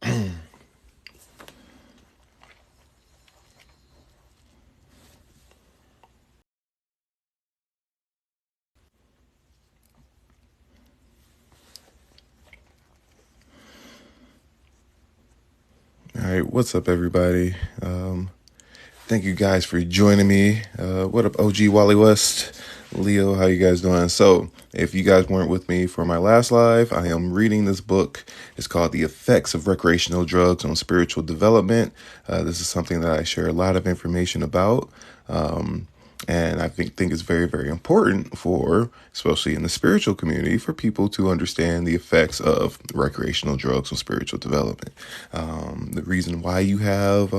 All right, what's up, everybody? Thank you guys for joining me. What up, OG Wally West, Leo? How you guys doing? So, if you guys weren't with me for my last live, I am reading this book. It's called The Effects of Recreational Drugs on Spiritual Development. This is something that I share a lot of information about. And I think it's very, very important for, especially in the spiritual community, for people to understand the effects of recreational drugs on spiritual development. The reason why you have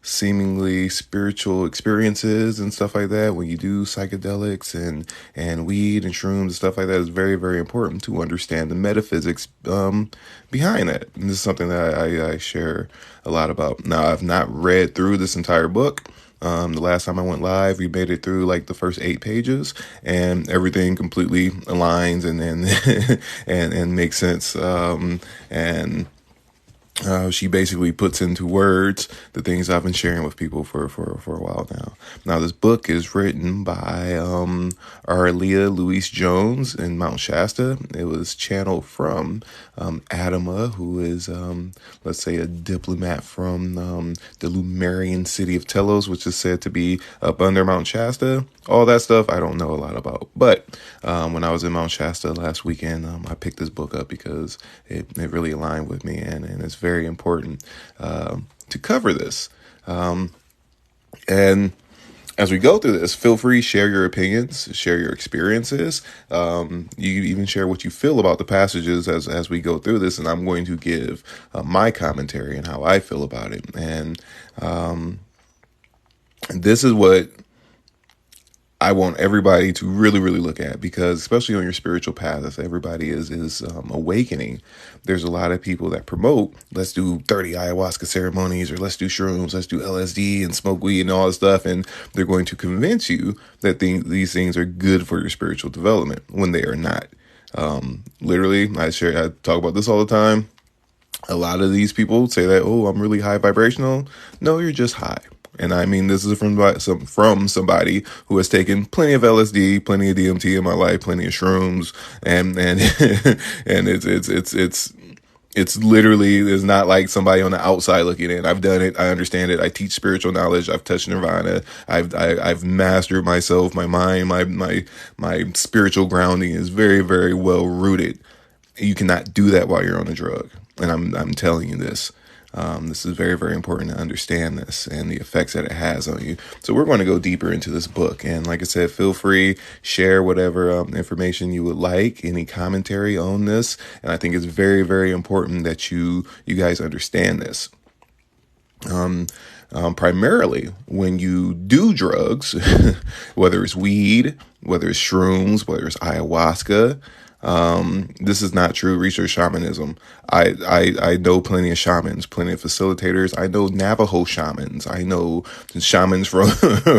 seemingly spiritual experiences and stuff like that when you do psychedelics and weed and shrooms and stuff like that is very, very important to understand the metaphysics behind that. And this is something that I share a lot about. Now, I've not read through this entire book. The last time I went live, we made it through like the first 8 pages, and everything completely aligns and and makes sense. And she basically puts into words the things I've been sharing with people for a while now. Now, this book is written by Auralia Louise Jones in Mount Shasta. It was channeled from Adama, who is, let's say, a diplomat from the Lumerian city of Telos, which is said to be up under Mount Shasta. All that stuff I don't know a lot about. But when I was in Mount Shasta last weekend, I picked this book up because it really aligned with me, and it's very important to cover this. And as we go through this, feel free to share your opinions, share your experiences. You even share what you feel about the passages as we go through this, and I'm going to give my commentary and how I feel about it. And this is what I want everybody to really, really look at, because especially on your spiritual path, as everybody is awakening, there's a lot of people that promote, let's do 30 ayahuasca ceremonies, or let's do shrooms, let's do LSD and smoke weed and all this stuff. And they're going to convince you that these things are good for your spiritual development when they are not. Literally, I talk about this all the time. A lot of these people say that, oh, I'm really high vibrational. No, you're just high. And I mean, this is from somebody who has taken plenty of LSD, plenty of DMT in my life, plenty of shrooms, and and it's literally, it's not like somebody on the outside looking in. I've done it. I understand it. I teach spiritual knowledge. I've touched nirvana. I've mastered myself. My mind, my spiritual grounding is very, very well rooted. You cannot do that while you're on a drug. And I'm telling you this. This is very, very important to understand this and the effects that it has on you. So we're going to go deeper into this book. And like I said, feel free, share whatever information you would like, any commentary on this. And I think it's very, very important that you guys understand this. Primarily when you do drugs, whether it's weed, whether it's shrooms, whether it's ayahuasca, this is not true research shamanism. I know plenty of shamans, plenty of facilitators. I know Navajo shamans. I know shamans from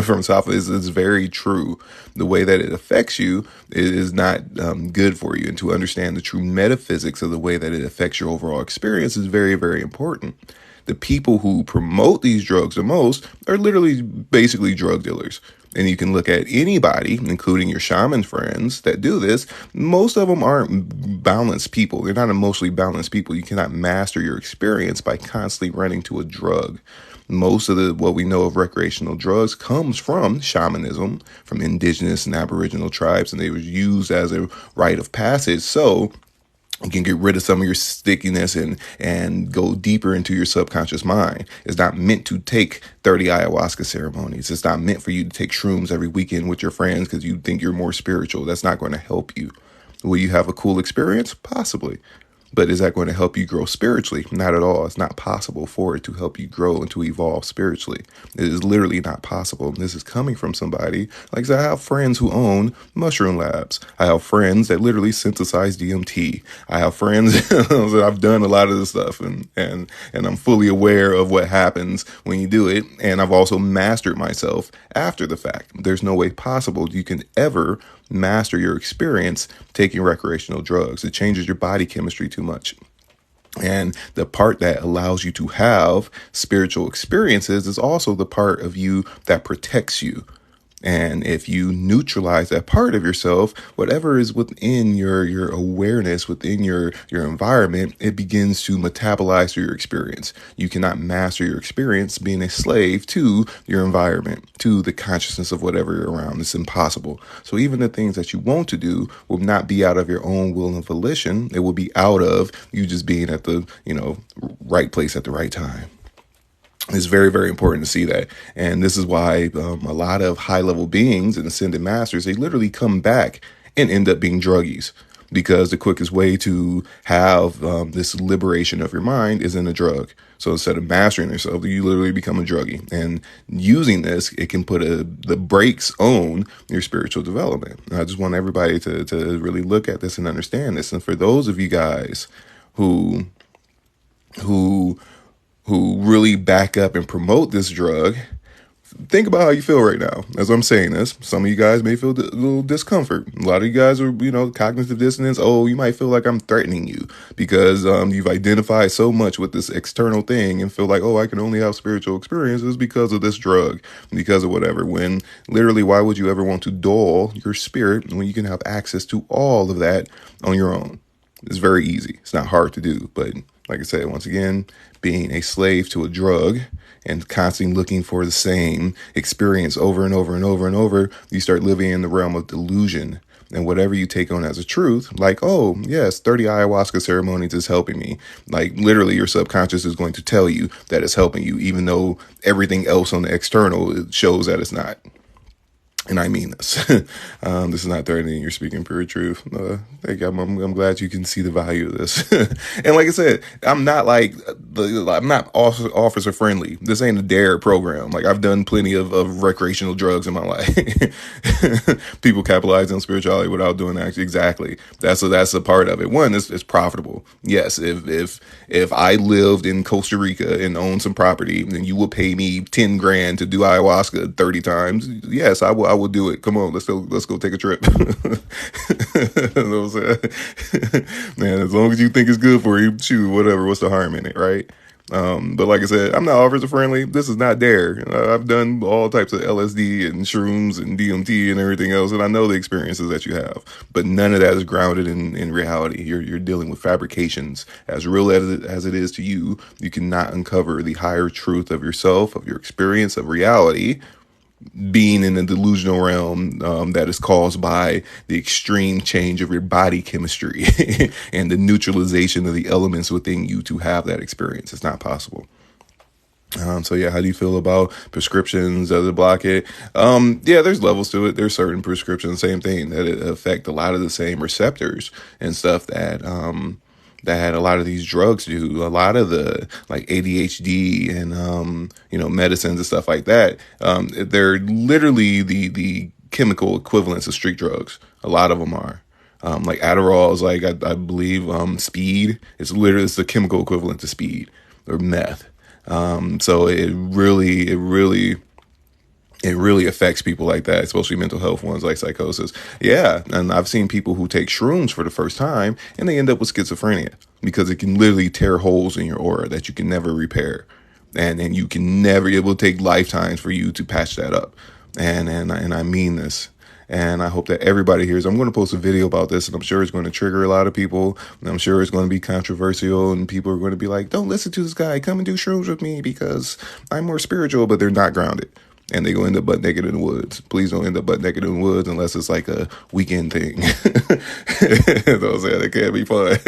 from South. It's very true. The way that it affects you is not good for you. And to understand the true metaphysics of the way that it affects your overall experience is very, very important. The people who promote these drugs the most are literally basically drug dealers. And you can look at anybody, including your shaman friends that do this. Most of them aren't balanced people. They're not emotionally balanced people. You cannot master your experience by constantly running to a drug. Most of what we know of recreational drugs comes from shamanism, from indigenous and aboriginal tribes, and they were used as a rite of passage. So you can get rid of some of your stickiness and go deeper into your subconscious mind. It's not meant to take 30 ayahuasca ceremonies. It's not meant for you to take shrooms every weekend with your friends because you think you're more spiritual. That's not going to help you. Will you have a cool experience? Possibly. But is that going to help you grow spiritually? Not at all. It's not possible for it to help you grow and to evolve spiritually. It is literally not possible. This is coming from somebody. Like I said, I have friends who own mushroom labs. I have friends that literally synthesize DMT. I have friends that I've done a lot of this stuff, and I'm fully aware of what happens when you do it. And I've also mastered myself after the fact. There's no way possible you can ever master your experience taking recreational drugs. It changes your body chemistry too much. And the part that allows you to have spiritual experiences is also the part of you that protects you. And if you neutralize that part of yourself, whatever is within your awareness, within your environment, it begins to metabolize through your experience. You cannot master your experience being a slave to your environment, to the consciousness of whatever you're around. It's impossible. So even the things that you want to do will not be out of your own will and volition. It will be out of you just being at the, right place at the right time. It's very, very important to see that. And this is why a lot of high level beings and ascended masters, they literally come back and end up being druggies, because the quickest way to have this liberation of your mind is in a drug. So instead of mastering yourself, you literally become a druggie. And using this, it can put the brakes on your spiritual development. And I just want everybody to really look at this and understand this. And for those of you guys who really back up and promote this drug, think about how you feel right now. As I'm saying this, some of you guys may feel a little discomfort. A lot of you guys are, cognitive dissonance. Oh, you might feel like I'm threatening you because you've identified so much with this external thing and feel like, oh, I can only have spiritual experiences because of this drug, because of whatever. When literally, why would you ever want to dull your spirit when you can have access to all of that on your own? It's very easy. It's not hard to do. But like I said, once again, being a slave to a drug and constantly looking for the same experience over and over and over and over, you start living in the realm of delusion. And whatever you take on as a truth, like, oh, yes, 30 ayahuasca ceremonies is helping me. Like, literally, your subconscious is going to tell you that it's helping you, even though everything else on the external shows that it's not. And I mean this. This is not threatening. You're speaking pure truth. I'm glad you can see the value of this. And like I said, I'm not officer friendly. This ain't a dare program. Like, I've done plenty of recreational drugs in my life. People capitalize on spirituality without doing that. Exactly. That's a part of it. One, it's profitable. Yes. If I lived in Costa Rica and owned some property, then you would pay me 10 grand to do ayahuasca 30 times. Yes, I will do it. Come on, let's go take a trip. You know what I'm saying? Man, as long as you think it's good for you, shoot, whatever. What's the harm in it, right? But like I said, I'm not officer friendly. This is not dare. I've done all types of LSD and shrooms and DMT and everything else, and I know the experiences that you have. But none of that is grounded in reality. You're dealing with fabrications. As real as it is to you, you cannot uncover the higher truth of yourself, of your experience, of reality, being in a delusional realm that is caused by the extreme change of your body chemistry and the neutralization of the elements within you to have that experience. It's not possible. So yeah, how do you feel about prescriptions? Does it block it? Yeah, there's levels to it. There's certain prescriptions, same thing, that it affect a lot of the same receptors and stuff that a lot of these drugs do. A lot of the like ADHD and medicines and stuff like that. They're literally the chemical equivalents of street drugs. A lot of them are. Like Adderall is like I believe speed. It's the chemical equivalent to speed or meth. So it really affects people like that, especially mental health ones like psychosis. Yeah. And I've seen people who take shrooms for the first time and they end up with schizophrenia because it can literally tear holes in your aura that you can never repair. And you can never, it will take lifetimes for you to patch that up. And I mean this. And I hope that everybody hears. I'm going to post a video about this, and I'm sure it's going to trigger a lot of people. And I'm sure it's going to be controversial, and people are going to be like, don't listen to this guy. Come and do shrooms with me because I'm more spiritual, but they're not grounded. And they go end up butt naked in the woods. Please don't end up butt naked in the woods unless it's like a weekend thing. Those that can't be fun.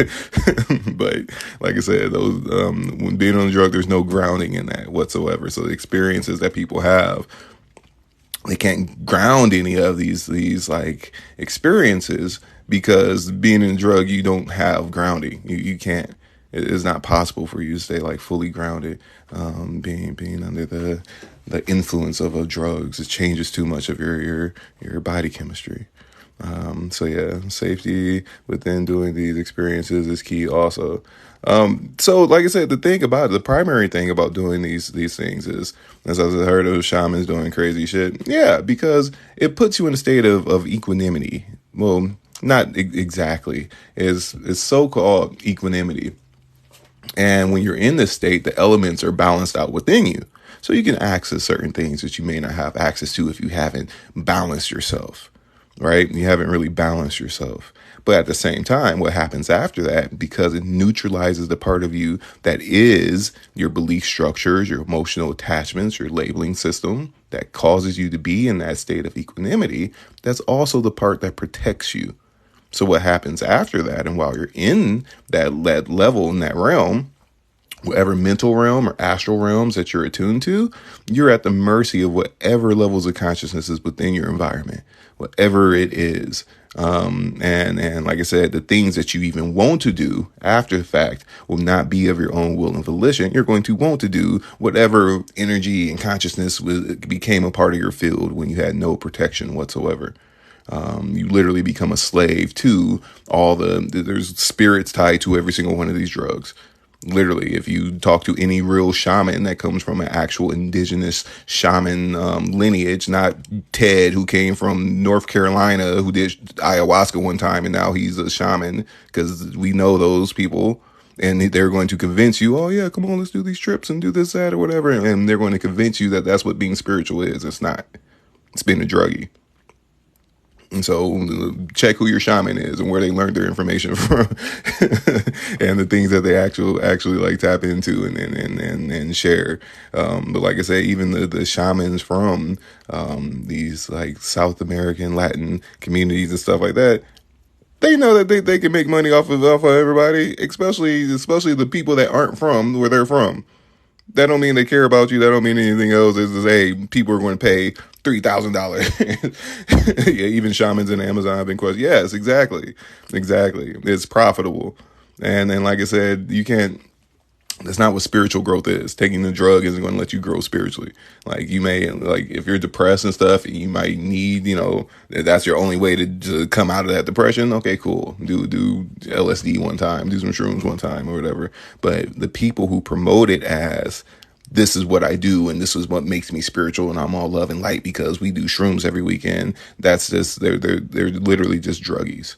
But like I said, those when being on a drug, there's no grounding in that whatsoever. So the experiences that people have, they can't ground any of these like experiences because being in a drug, you don't have grounding. You can't. It is not possible for you to stay like fully grounded. Being under the influence of drugs, it changes too much of your body chemistry. So yeah, safety within doing these experiences is key also. So like I said, the primary thing about doing these things is, as I've heard of shamans doing crazy shit. Yeah, because it puts you in a state of equanimity. Well, not exactly. It's so-called equanimity. And when you're in this state, the elements are balanced out within you. So you can access certain things that you may not have access to if you haven't balanced yourself, right? You haven't really balanced yourself. But at the same time, what happens after that, because it neutralizes the part of you that is your belief structures, your emotional attachments, your labeling system that causes you to be in that state of equanimity, that's also the part that protects you. So what happens after that, and while you're in that level, in that realm, whatever mental realm or astral realms that you're attuned to, you're at the mercy of whatever levels of consciousness is within your environment, whatever it is. And like I said, the things that you even want to do after the fact will not be of your own will and volition. You're going to want to do whatever energy and consciousness became a part of your field when you had no protection whatsoever. You literally become a slave to there's spirits tied to every single one of these drugs. Literally, if you talk to any real shaman that comes from an actual indigenous shaman lineage, not Ted, who came from North Carolina, who did ayahuasca one time and now he's a shaman, because we know those people, and they're going to convince you, oh yeah, come on, let's do these trips and do this, that, or whatever. And they're going to convince you that that's what being spiritual is. It's not. It's being a druggie. And so check who your shaman is and where they learned their information from and the things that they actually like tap into and share. But like I say, even the shamans from these like South American Latin communities and stuff like that, they know that they can make money off of everybody, especially the people that aren't from where they're from. That don't mean they care about you. That don't mean anything else. It's just, hey, people are going to pay $3,000. Yeah, even shamans in Amazon have been questioned. Yes, exactly. It's profitable. And then, like I said, you can't. That's not what spiritual growth is. Taking the drug isn't going to let you grow spiritually. Like you may, like if you're depressed and stuff, you might need, that's your only way to come out of that depression. Okay, cool. Do LSD one time, do some shrooms one time or whatever. But the people who promote it as this is what I do and this is what makes me spiritual and I'm all love and light because we do shrooms every weekend. That's just they're literally just druggies,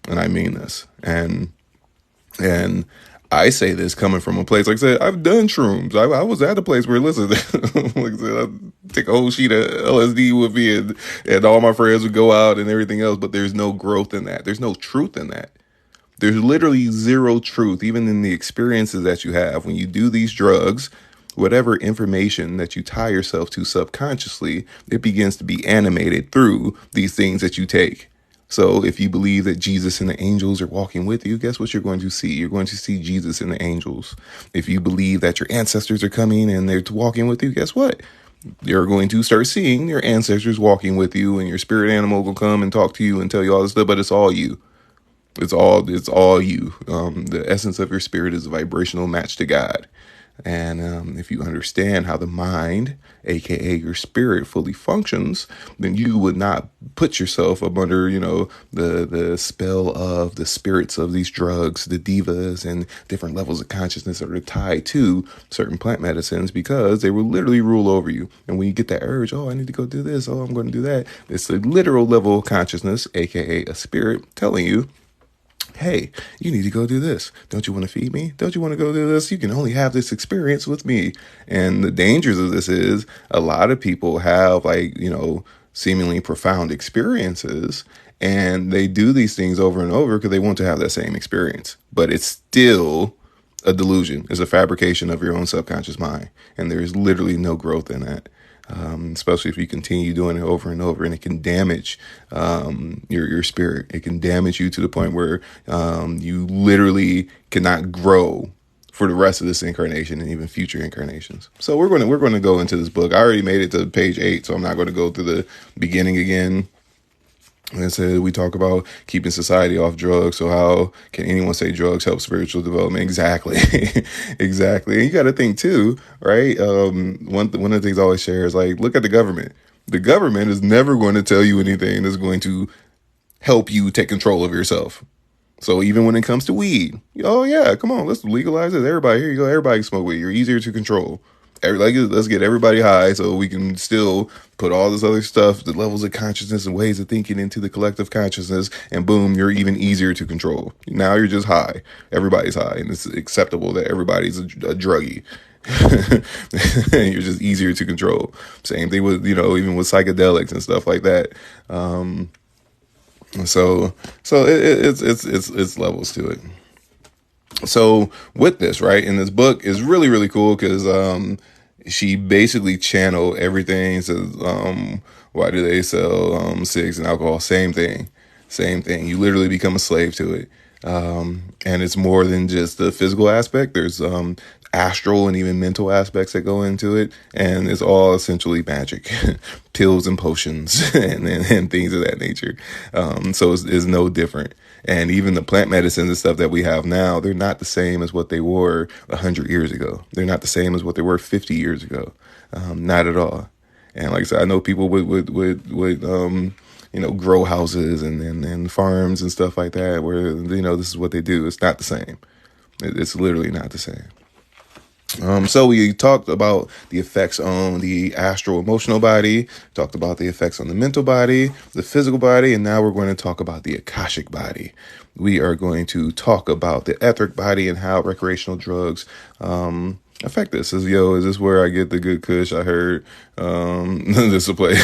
and I mean this. And I say this coming from a place, like I said, I've done shrooms. I was at a place where, listen, like I said, I'd take a whole sheet of LSD with me and all my friends would go out and everything else, but there's no growth in that. There's no truth in that. There's literally zero truth, even in the experiences that you have. When you do these drugs, whatever information that you tie yourself to subconsciously, it begins to be animated through these things that you take. So if you believe that Jesus and the angels are walking with you, guess what you're going to see? You're going to see Jesus and the angels. If you believe that your ancestors are coming and they're walking with you, guess what? You're going to start seeing your ancestors walking with you, and your spirit animal will come and talk to you and tell you all this stuff, but it's all you. It's all you. The essence of your spirit is a vibrational match to God. And if you understand how the mind, aka your spirit, fully functions, then you would not put yourself up under, the spell of the spirits of these drugs, the divas, and different levels of consciousness that are tied to certain plant medicines, because they will literally rule over you. And when you get that urge, oh, I need to go do this, oh, I'm going to do that, it's the literal level of consciousness, aka a spirit, telling you, hey, you need to go do this. Don't you want to feed me? Don't you want to go do this? You can only have this experience with me. And the dangers of this is a lot of people have seemingly profound experiences, and they do these things over and over because they want to have that same experience. But it's still a delusion. It's a fabrication of your own subconscious mind. And there is literally no growth in that. Especially if you continue doing it over and over, and it can damage your spirit. It can damage you to the point where you literally cannot grow for the rest of this incarnation and even future incarnations. So we're going to go into this book. I already made it to page 8, so I'm not going to go through the beginning again. And I said, we talk about keeping society off drugs. So how can anyone say drugs help spiritual development? Exactly. Exactly. And you got to think too, right? One of the things I always share is look at the government. The government is never going to tell you anything that's going to help you take control of yourself. So even when it comes to weed, oh yeah, come on, let's legalize it. Everybody, here you go. Everybody can smoke weed. You're easier to control. Let's get everybody high so we can still put all this other stuff, the levels of consciousness and ways of thinking into the collective consciousness, and boom, you're even easier to control. Now you're just high. Everybody's high, and it's acceptable that everybody's a druggie. You're just easier to control. Same thing with, even with psychedelics and stuff like that. It's levels to it. So with this, right, in this book is really, really cool because she basically channeled everything. Says, why do they sell cigs and alcohol? Same thing. You literally become a slave to it. And it's more than just the physical aspect. There's astral and even mental aspects that go into it. And it's all essentially magic, pills and potions and things of that nature. So it's no different. And even the plant medicines and stuff that we have now, they're not the same as what they were 100 years ago. They're not the same as what they were 50 years ago. Not at all. And like I said, I know people with grow houses and farms and stuff like that where, this is what they do. It's not the same. It's literally not the same. So we talked about the effects on the astral emotional body, talked about the effects on the mental body, the physical body, and now we're going to talk about the akashic body. We are going to talk about the etheric body and how recreational drugs affect this. Is this where I get the good kush? I heard this will play.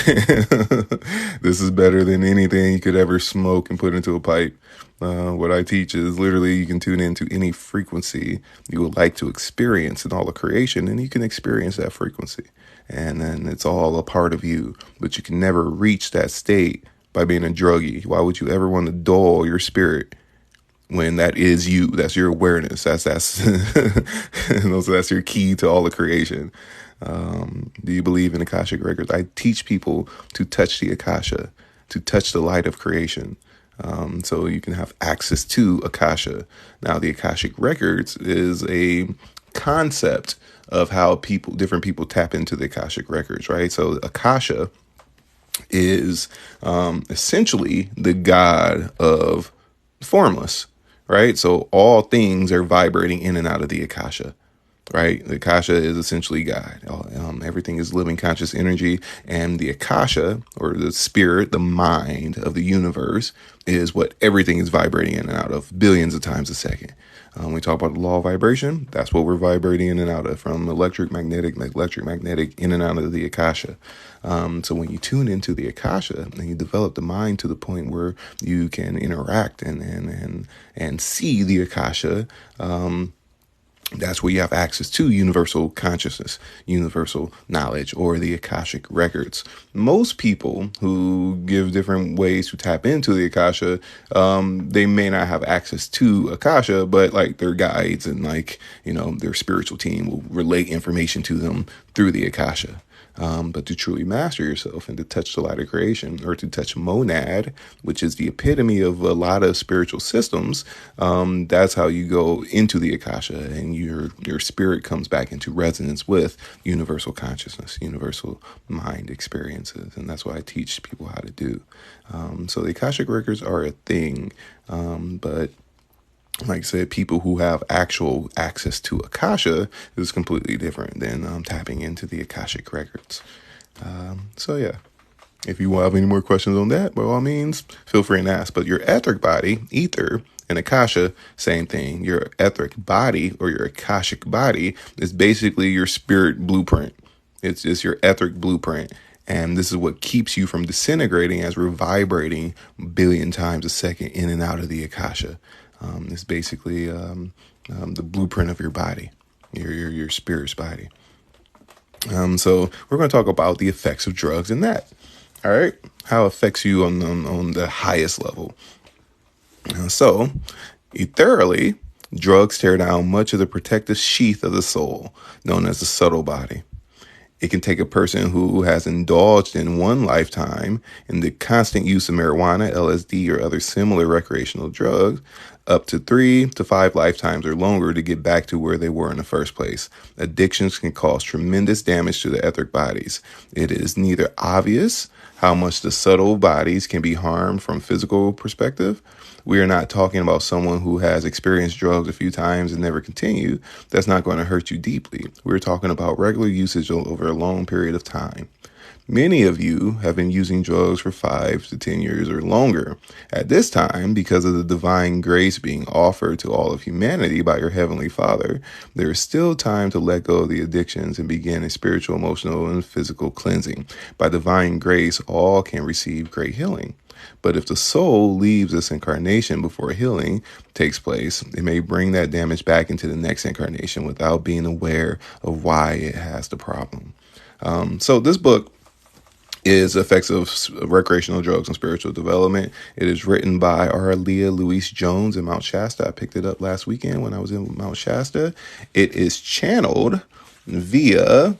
This is better than anything you could ever smoke and put into a pipe. What I teach is literally you can tune into any frequency you would like to experience in all of creation, and you can experience that frequency. And then it's all a part of you, but you can never reach that state by being a druggie. Why would you ever want to dull your spirit when that is you? That's your awareness. That's that's your key to all of creation. Do you believe in Akashic records? I teach people to touch the Akasha, to touch the light of creation. So you can have access to Akasha. Now, the Akashic records is a concept of how different people tap into the Akashic records, right? So Akasha is essentially the god of formless, right? So all things are vibrating in and out of the Akasha. Right? The Akasha is essentially God. Everything is living conscious energy. And the Akasha, or the spirit, the mind of the universe, is what everything is vibrating in and out of billions of times a second. We talk about the law of vibration. That's what we're vibrating in and out of, from electric, magnetic, in and out of the Akasha. So when you tune into the Akasha and you develop the mind to the point where you can interact and see the Akasha, that's where you have access to universal consciousness, universal knowledge, or the Akashic records. Most people who give different ways to tap into the Akasha, they may not have access to Akasha, but like their guides and their spiritual team will relate information to them through the Akasha. But to truly master yourself and to touch the light of creation, or to touch monad, which is the epitome of a lot of spiritual systems, that's how you go into the Akasha, and your spirit comes back into resonance with universal consciousness, universal mind experiences. And that's what I teach people how to do. So the Akashic records are a thing, but like I said, people who have actual access to Akasha is completely different than tapping into the Akashic records. So yeah, if you have any more questions on that, by all means, feel free and ask. But your etheric body, ether, and Akasha, same thing. Your etheric body, or your Akashic body, is basically your spirit blueprint. It's your etheric blueprint. And this is what keeps you from disintegrating as we're vibrating a billion times a second in and out of the Akasha. It's basically the blueprint of your body, your spirit's body. So we're going to talk about the effects of drugs in that. All right, how it affects you on the highest level. So, ethereally, drugs tear down much of the protective sheath of the soul, known as the subtle body. It can take a person who has indulged in one lifetime in the constant use of marijuana, LSD, or other similar recreational drugs up to 3 to 5 lifetimes or longer to get back to where they were in the first place. Addictions can cause tremendous damage to the etheric bodies. It is neither obvious how much the subtle bodies can be harmed from physical perspective. We are not talking about someone who has experienced drugs a few times and never continued. That's not going to hurt you deeply. We're talking about regular usage over a long period of time. Many of you have been using drugs for 5 to 10 years or longer. At this time, because of the divine grace being offered to all of humanity by your Heavenly Father, there is still time to let go of the addictions and begin a spiritual, emotional, and physical cleansing. By divine grace, all can receive great healing. But if the soul leaves this incarnation before healing takes place, it may bring that damage back into the next incarnation without being aware of why it has the problem. So this book is Effects of Recreational Drugs and Spiritual Development. It is written by Auralia Louise Jones in Mount Shasta. I picked it up last weekend when I was in Mount Shasta. It is channeled via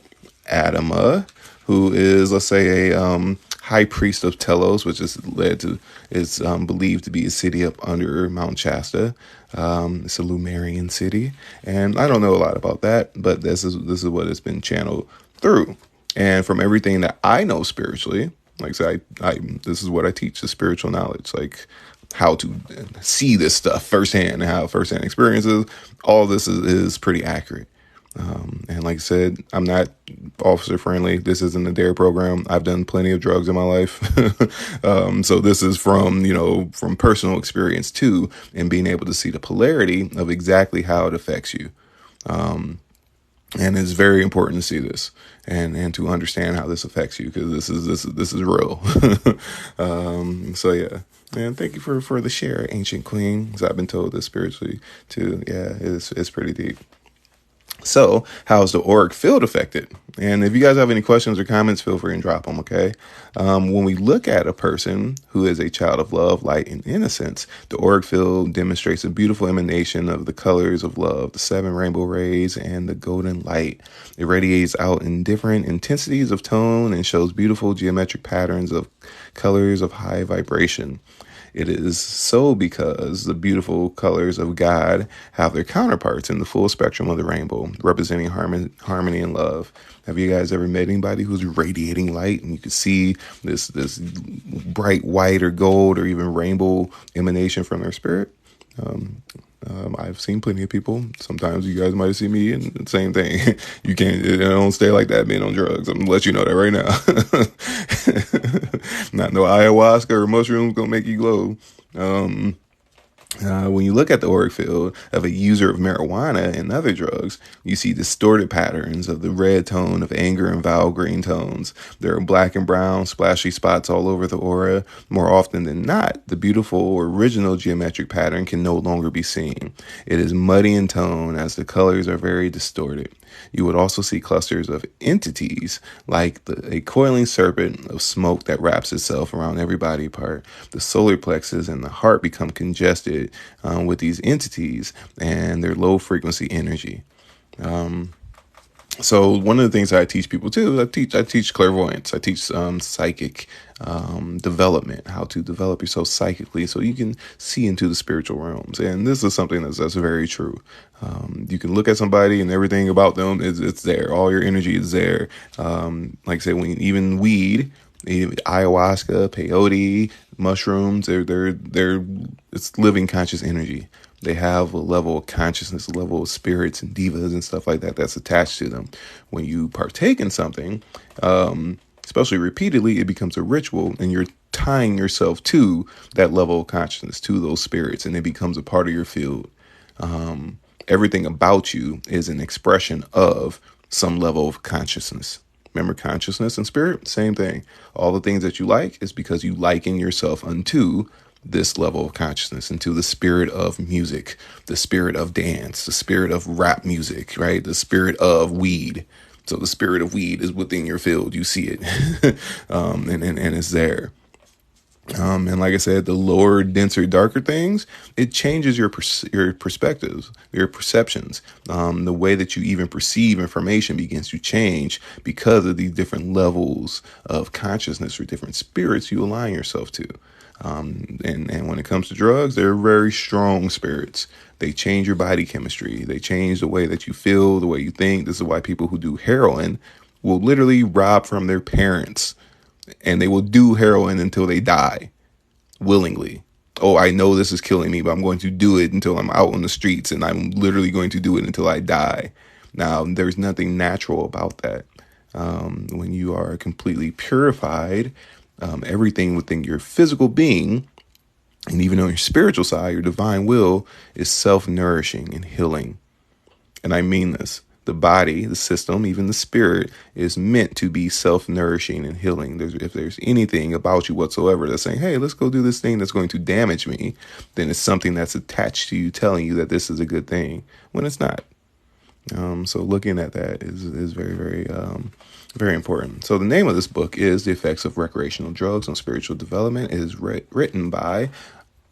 Adama, who is, let's say, a high priest of Telos, which is believed to be a city up under Mount Shasta. It's a Lumerian city, and I don't know a lot about that, but this is what it's been channeled through. And from everything that I know spiritually, like I say, this is what I teach, the spiritual knowledge, like how to see this stuff firsthand and how firsthand experiences. All this is pretty accurate. And like I said, I'm not officer friendly. This isn't a DARE program. I've done plenty of drugs in my life. So this is from personal experience too, and being able to see the polarity of exactly how it affects you. And it's very important to see this and to understand how this affects you, because this is real. So yeah. And thank you for the share, Ancient Queen, because I've been told this spiritually too. Yeah, it's pretty deep. So how's the auric field affected? And if you guys have any questions or comments, feel free and drop them, okay? When we look at a person who is a child of love, light, and innocence, the auric field demonstrates a beautiful emanation of the colors of love, the 7 rainbow rays, and the golden light. It radiates out in different intensities of tone and shows beautiful geometric patterns of colors of high vibration. It is so because the beautiful colors of God have their counterparts in the full spectrum of the rainbow, representing harmony and love. Have you guys ever met anybody who's radiating light and you can see this bright white or gold or even rainbow emanation from their spirit? I've seen plenty of people. Sometimes you guys might have seen me, and the same thing. You don't stay like that being on drugs. I'm gonna let you know that right now. Not no ayahuasca or mushrooms gonna make you glow. When you look at the auric field of a user of marijuana and other drugs, you see distorted patterns of the red tone of anger and vile green tones. There are black and brown splashy spots all over the aura. More often than not, the beautiful original geometric pattern can no longer be seen. It is muddy in tone as the colors are very distorted. You would also see clusters of entities like a coiling serpent of smoke that wraps itself around every body part. The solar plexus and the heart become congested with these entities and their low frequency energy. So one of the things that I teach people too, I teach clairvoyance. I teach psychic development, how to develop yourself psychically so you can see into the spiritual realms. And this is something that's very true. You can look at somebody and everything about them it's there. All your energy is there. Like I said, even weed, ayahuasca, peyote, mushrooms, it's living conscious energy. They have a level of consciousness, a level of spirits and divas and stuff like that that's attached to them. When you partake in something, especially repeatedly, it becomes a ritual, and you're tying yourself to that level of consciousness, to those spirits, and it becomes a part of your field. Everything about you is an expression of some level of consciousness. Remember, consciousness and spirit, same thing. All the things that you like is because you liken yourself unto this level of consciousness, into the spirit of music, the spirit of dance, the spirit of rap music, right? The spirit of weed. So the spirit of weed is within your field. You see it, and it's there. And like I said, the lower, denser, darker things, it changes your perspectives, your perceptions. The way that you even perceive information begins to change because of these different levels of consciousness or different spirits you align yourself to. And when it comes to drugs, they're very strong spirits. They change your body chemistry. They change the way that you feel, the way you think. This is why people who do heroin will literally rob from their parents and they will do heroin until they die willingly. Oh, I know this is killing me, but I'm going to do it until I'm out on the streets, and I'm literally going to do it until I die. Now, there's nothing natural about that. When you are completely purified, everything within your physical being, and even on your spiritual side, your divine will is self-nourishing and healing. And I mean this. The body, the system, even the spirit is meant to be self-nourishing and healing. If there's anything about you whatsoever that's saying, hey, let's go do this thing that's going to damage me, then it's something that's attached to you telling you that this is a good thing when it's not. So looking at that is very, very, very important. So the name of this book is The Effects of Recreational Drugs on Spiritual Development. It is written by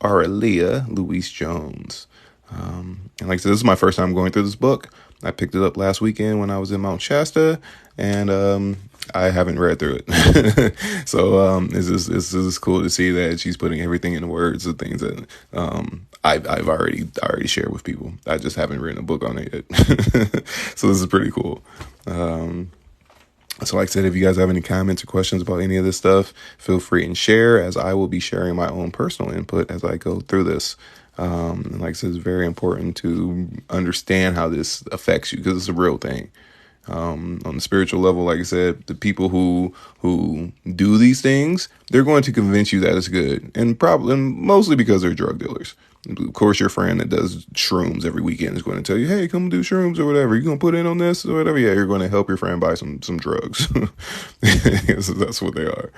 Auralia Louise Jones. And like I said, this is my first time going through this book. I picked it up last weekend when I was in Mount Shasta, and I haven't read through it. So it's just cool to see that she's putting everything in words of things that I've already shared with people. I just haven't written a book on it yet. So this is pretty cool. So like I said, if you guys have any comments or questions about any of this stuff, feel free and share, as I will be sharing my own personal input as I go through this. And like I said, it's very important to understand how this affects you, because it's a real thing. On the spiritual level, like I said, the people who do these things, they're going to convince you that it's good, and probably mostly because they're drug dealers. Of course, your friend that does shrooms every weekend is going to tell you, hey, come do shrooms or whatever. You're going to put in on this or whatever. Yeah, you're going to help your friend buy some drugs. So that's what they are.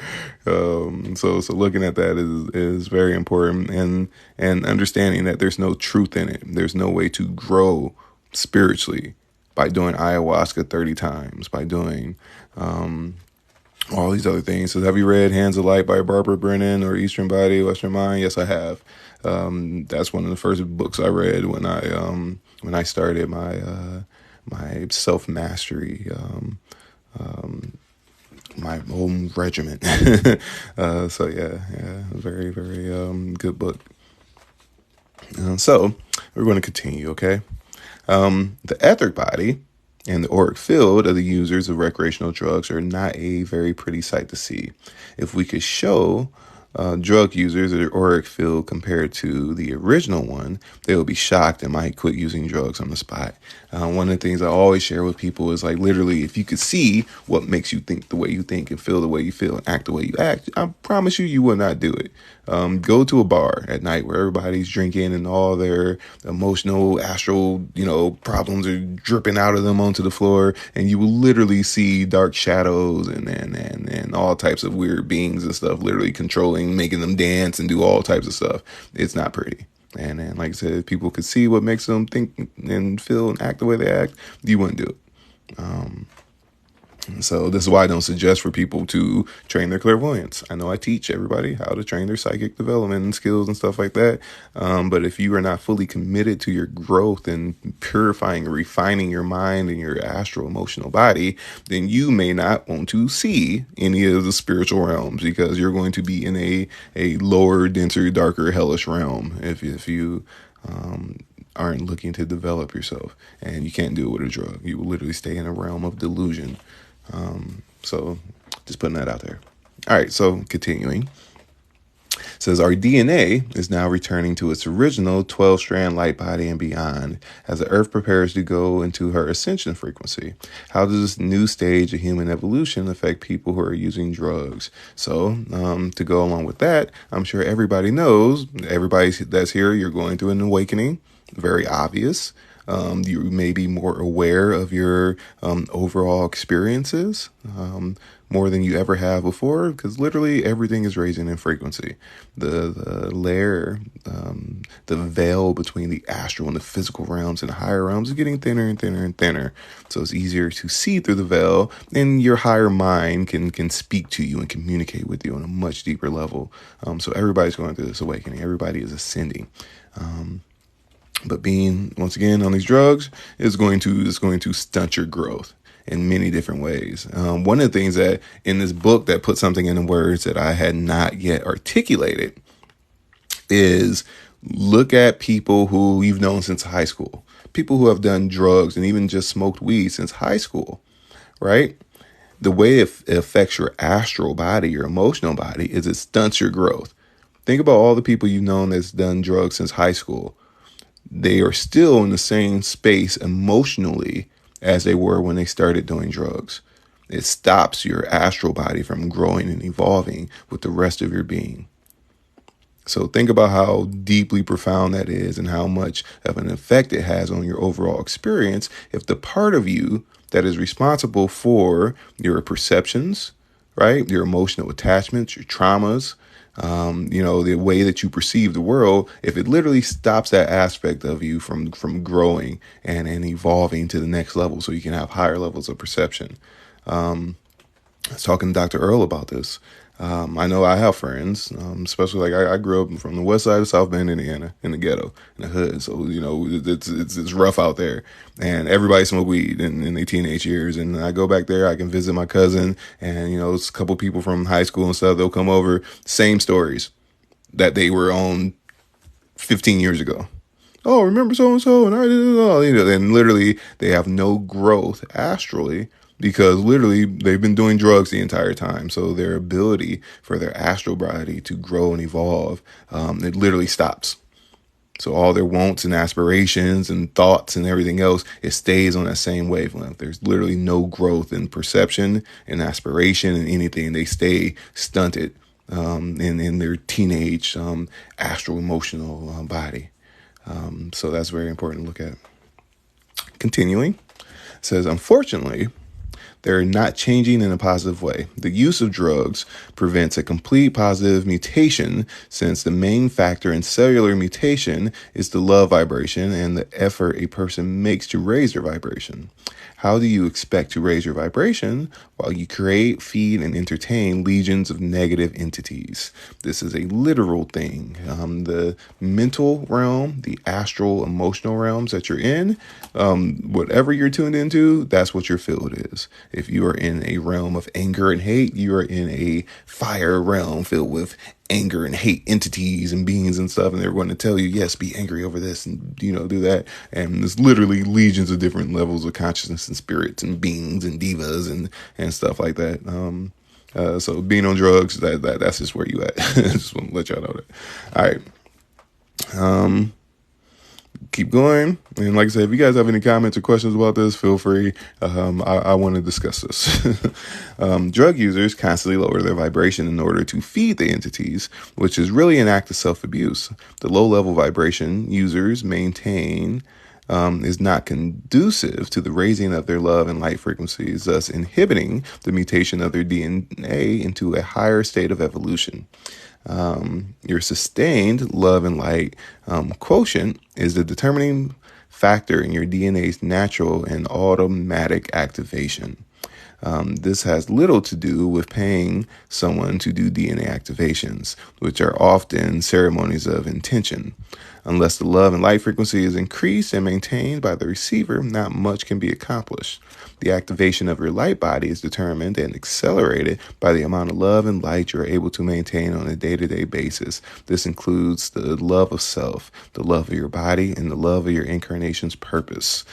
So looking at that is very important, and understanding that there's no truth in it. There's no way to grow spiritually by doing ayahuasca 30 times, by doing all these other things. So have you read Hands of Light by Barbara Brennan or Eastern Body, Western Mind? Yes, I have. That's one of the first books I read when I started my self-mastery, my home regiment. So yeah, very, very good book. So we're going to continue, okay? The etheric body and the auric field of the users of recreational drugs are not a very pretty sight to see. If we could show drug users their auric field compared to the original one, they will be shocked and might quit using drugs on the spot. One of the things I always share with people is, like, literally, if you could see what makes you think the way you think and feel the way you feel and act the way you act, I promise you will not do it. Go to a bar at night where everybody's drinking and all their emotional, astral, problems are dripping out of them onto the floor, and you will literally see dark shadows and all types of weird beings and stuff literally controlling, making them dance and do all types of stuff. It's not pretty. And like I said, if people could see what makes them think and feel and act the way they act, you wouldn't do it. So this is why I don't suggest for people to train their clairvoyance. I know I teach everybody how to train their psychic development and skills and stuff like that. But if you are not fully committed to your growth and purifying, refining your mind and your astral emotional body, then you may not want to see any of the spiritual realms, because you're going to be in a lower, denser, darker, hellish realm if you aren't looking to develop yourself. And you can't do it with a drug. You will literally stay in a realm of delusion. So just putting that out there. All right. So continuing, it says our DNA is now returning to its original 12-strand light body and beyond as the earth prepares to go into her ascension frequency. How does this new stage of human evolution affect people who are using drugs? So, to go along with that, I'm sure everybody knows, everybody that's here, you're going through an awakening. Very obvious. You may be more aware of your overall experiences more than you ever have before, because literally everything is raising in frequency. The layer, the veil between the astral and the physical realms and the higher realms is getting thinner and thinner and thinner. So it's easier to see through the veil, and your higher mind can speak to you and communicate with you on a much deeper level. So everybody's going through this awakening. Everybody is ascending. But being, once again, on these drugs is going to stunt your growth in many different ways. One of the things that in this book that put something in the words that I had not yet articulated is look at people who you've known since high school, people who have done drugs and even just smoked weed since high school, right? The way it affects your astral body, your emotional body, is it stunts your growth. Think about all the people you've known that's done drugs since high school. They are still in the same space emotionally as they were when they started doing drugs. It stops your astral body from growing and evolving with the rest of your being. So think about how deeply profound that is and how much of an effect it has on your overall experience if the part of you that is responsible for your perceptions, right, your emotional attachments, your traumas, the way that you perceive the world, if it literally stops that aspect of you from growing and evolving to the next level so you can have higher levels of perception. I was talking to Dr. Earl about this. I know I have friends, especially like I grew up from the west side of South Bend, Indiana, in the ghetto, in the hood. So, it's rough out there. And everybody smoked weed in their teenage years. And I go back there, I can visit my cousin and, it's a couple people from high school and stuff. They'll come over, same stories that they were on 15 years ago. Oh, remember so and so, and I did it all. And literally they have no growth astrally because literally they've been doing drugs the entire time. So their ability for their astral body to grow and evolve, it literally stops. So all their wants and aspirations and thoughts and everything else, it stays on that same wavelength. There's literally no growth in perception and aspiration and anything. They stay stunted in their teenage astral emotional body. So that's very important to look at. Continuing, it says, unfortunately, they're not changing in a positive way. The use of drugs prevents a complete positive mutation since the main factor in cellular mutation is the love vibration and the effort a person makes to raise their vibration. How do you expect to raise your vibration while you create, feed, and entertain legions of negative entities? This is a literal thing. The mental realm, the astral, emotional realms that you're in, whatever you're tuned into, that's what your field is. If you are in a realm of anger and hate, you are in a fire realm filled with anger and hate entities and beings and stuff, and they're going to tell you, yes, be angry over this and do that. And there's literally legions of different levels of consciousness and spirits and beings and divas and stuff like that. So being on drugs, that's just where you at. Just want to let y'all know that. All right. Keep going. And like I said, if you guys have any comments or questions about this, feel free. I want to discuss this. Drug users constantly lower their vibration in order to feed the entities, which is really an act of self-abuse. The low-level vibration users maintain is not conducive to the raising of their love and light frequencies, thus inhibiting the mutation of their DNA into a higher state of evolution. Your sustained love and light quotient is the determining factor in your DNA's natural and automatic activation. This has little to do with paying someone to do DNA activations, which are often ceremonies of intention. Unless the love and light frequency is increased and maintained by the receiver, not much can be accomplished. The activation of your light body is determined and accelerated by the amount of love and light you're able to maintain on a day-to-day basis. This includes the love of self, the love of your body, and the love of your incarnation's purpose.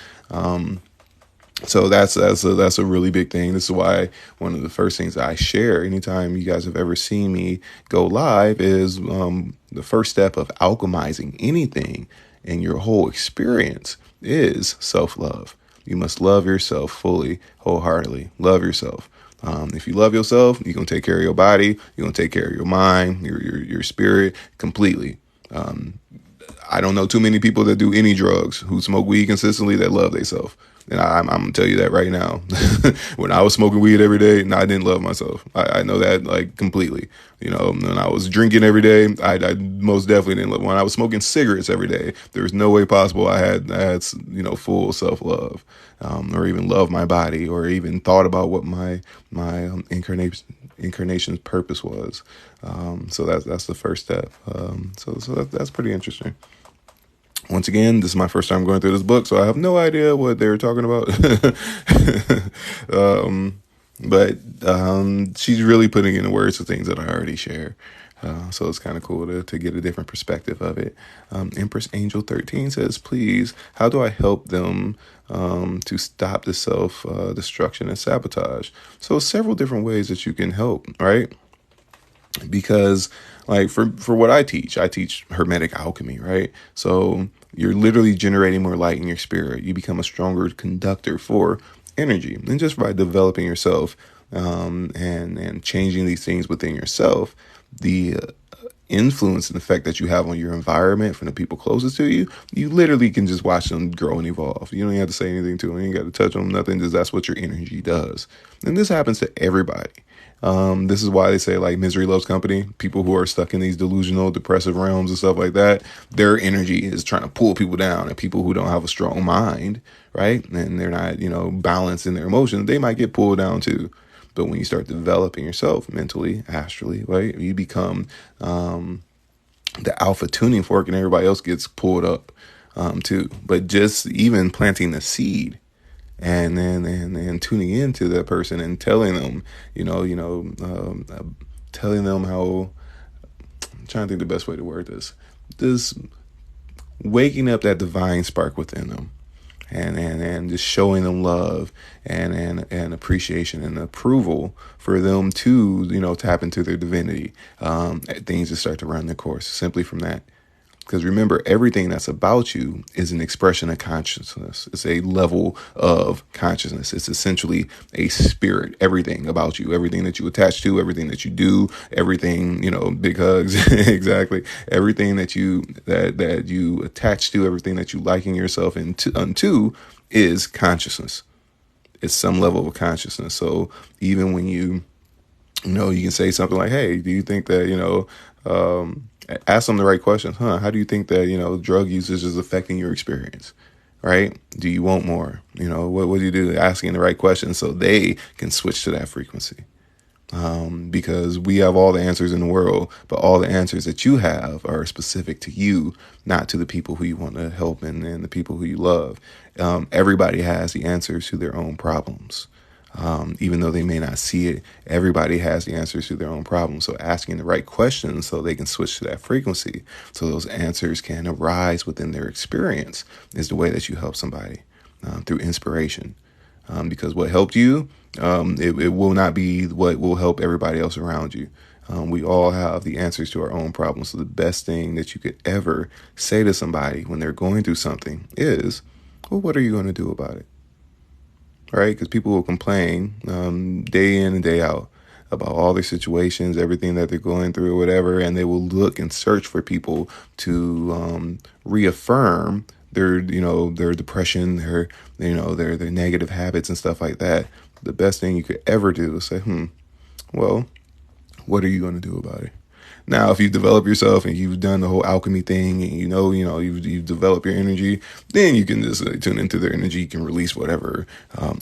So that's a really big thing. This is why one of the first things I share anytime you guys have ever seen me go live is the first step of alchemizing anything in your whole experience is self-love. You must love yourself fully, wholeheartedly. Love yourself. If you love yourself, you're going to take care of your body. You're going to take care of your mind, your spirit completely. I don't know too many people that do any drugs who smoke weed consistently that love themselves. And I'm going to tell you that right now. When I was smoking weed every day, I didn't love myself. I know that like completely. When I was drinking every day, I most definitely didn't love. When I was smoking cigarettes every day, there was no way possible I had full self-love, or even love my body, or even thought about what my incarnation's purpose was. So that's the first step. So that's pretty interesting. Once again, this is my first time going through this book, so I have no idea what they were talking about. But she's really putting into words the things that I already share. So it's kind of cool to get a different perspective of it. Empress Angel 13 says, please, how do I help them to stop the self destruction and sabotage? So several different ways that you can help, right? Because like for what I teach hermetic alchemy, right? So you're literally generating more light in your spirit. You become a stronger conductor for energy, and just by developing yourself and changing these things within yourself, the influence and effect that you have on your environment from the people closest to you, you literally can just watch them grow and evolve. You don't even have to say anything to them. You ain't got to touch them, nothing. Just that's what your energy does. And this happens to everybody. This is why they say like misery loves company. People who are stuck in these delusional, depressive realms and stuff like that, their energy is trying to pull people down. And people who don't have a strong mind, right, and they're not, balanced in their emotions, they might get pulled down too. But when you start developing yourself mentally, astrally, right, you become the alpha tuning fork, and everybody else gets pulled up too. But just even planting the seed and then and tuning into that person and telling them, telling them how, I'm trying to think the best way to word this waking up that divine spark within them. And just showing them love and appreciation and approval for them to, tap into their divinity. Things just start to run their course simply from that. Because remember, everything that's about you is an expression of consciousness. It's a level of consciousness. It's essentially a spirit. Everything about you, everything that you attach to, everything that you do, everything, big hugs, exactly. Everything that you attach to, everything that you liken yourself unto is consciousness. It's some level of consciousness. So even when you can say something like, hey, do you think that, ask them the right questions. How do you think that, drug usage is affecting your experience? Right? Do you want more? What do you do? Asking the right questions so they can switch to that frequency. Because we have all the answers in the world, but all the answers that you have are specific to you, not to the people who you want to help and the people who you love. Everybody has the answers to their own problems. Even though they may not see it, everybody has the answers to their own problems. So asking the right questions so they can switch to that frequency, so those answers can arise within their experience, is the way that you help somebody through inspiration. Because what helped you, it will not be what will help everybody else around you. We all have the answers to our own problems. So the best thing that you could ever say to somebody when they're going through something is, well, what are you going to do about it? Right? Because people will complain day in and day out about all their situations, everything that they're going through or whatever, and they will look and search for people to reaffirm their depression, their negative habits and stuff like that. The best thing you could ever do is say, well, what are you going to do about it? Now, if you develop yourself and you've done the whole alchemy thing and you've developed your energy, then you can just tune into their energy. You can release whatever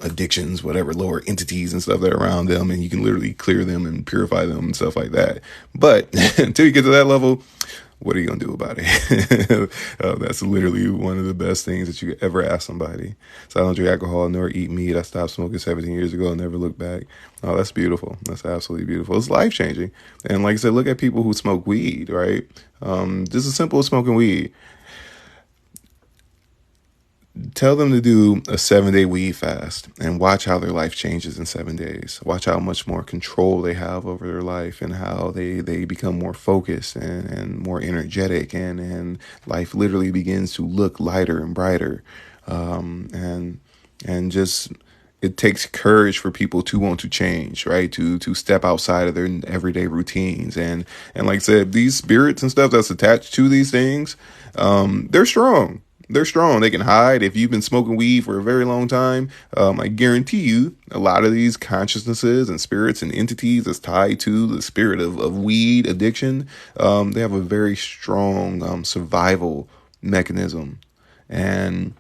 addictions, whatever lower entities and stuff that are around them, and you can literally clear them and purify them and stuff like that. But until you get to that level, what are you going to do about it? That's literally one of the best things that you could ever ask somebody. So I don't drink alcohol nor eat meat. I stopped smoking 17 years ago and never looked back. Oh, that's beautiful. That's absolutely beautiful. It's life-changing. And like I said, look at people who smoke weed, right? Just as simple as smoking weed. Tell them to do a 7-day weed fast and watch how their life changes in 7 days. Watch how much more control they have over their life and how they become more focused and more energetic, and life literally begins to look lighter and brighter. And just, it takes courage for people to want to change, right? To step outside of their everyday routines. And like I said, these spirits and stuff that's attached to these things, they're strong. They're strong. They can hide. If you've been smoking weed for a very long time, I guarantee you a lot of these consciousnesses and spirits and entities that's tied to the spirit of weed addiction, they have a very strong survival mechanism. And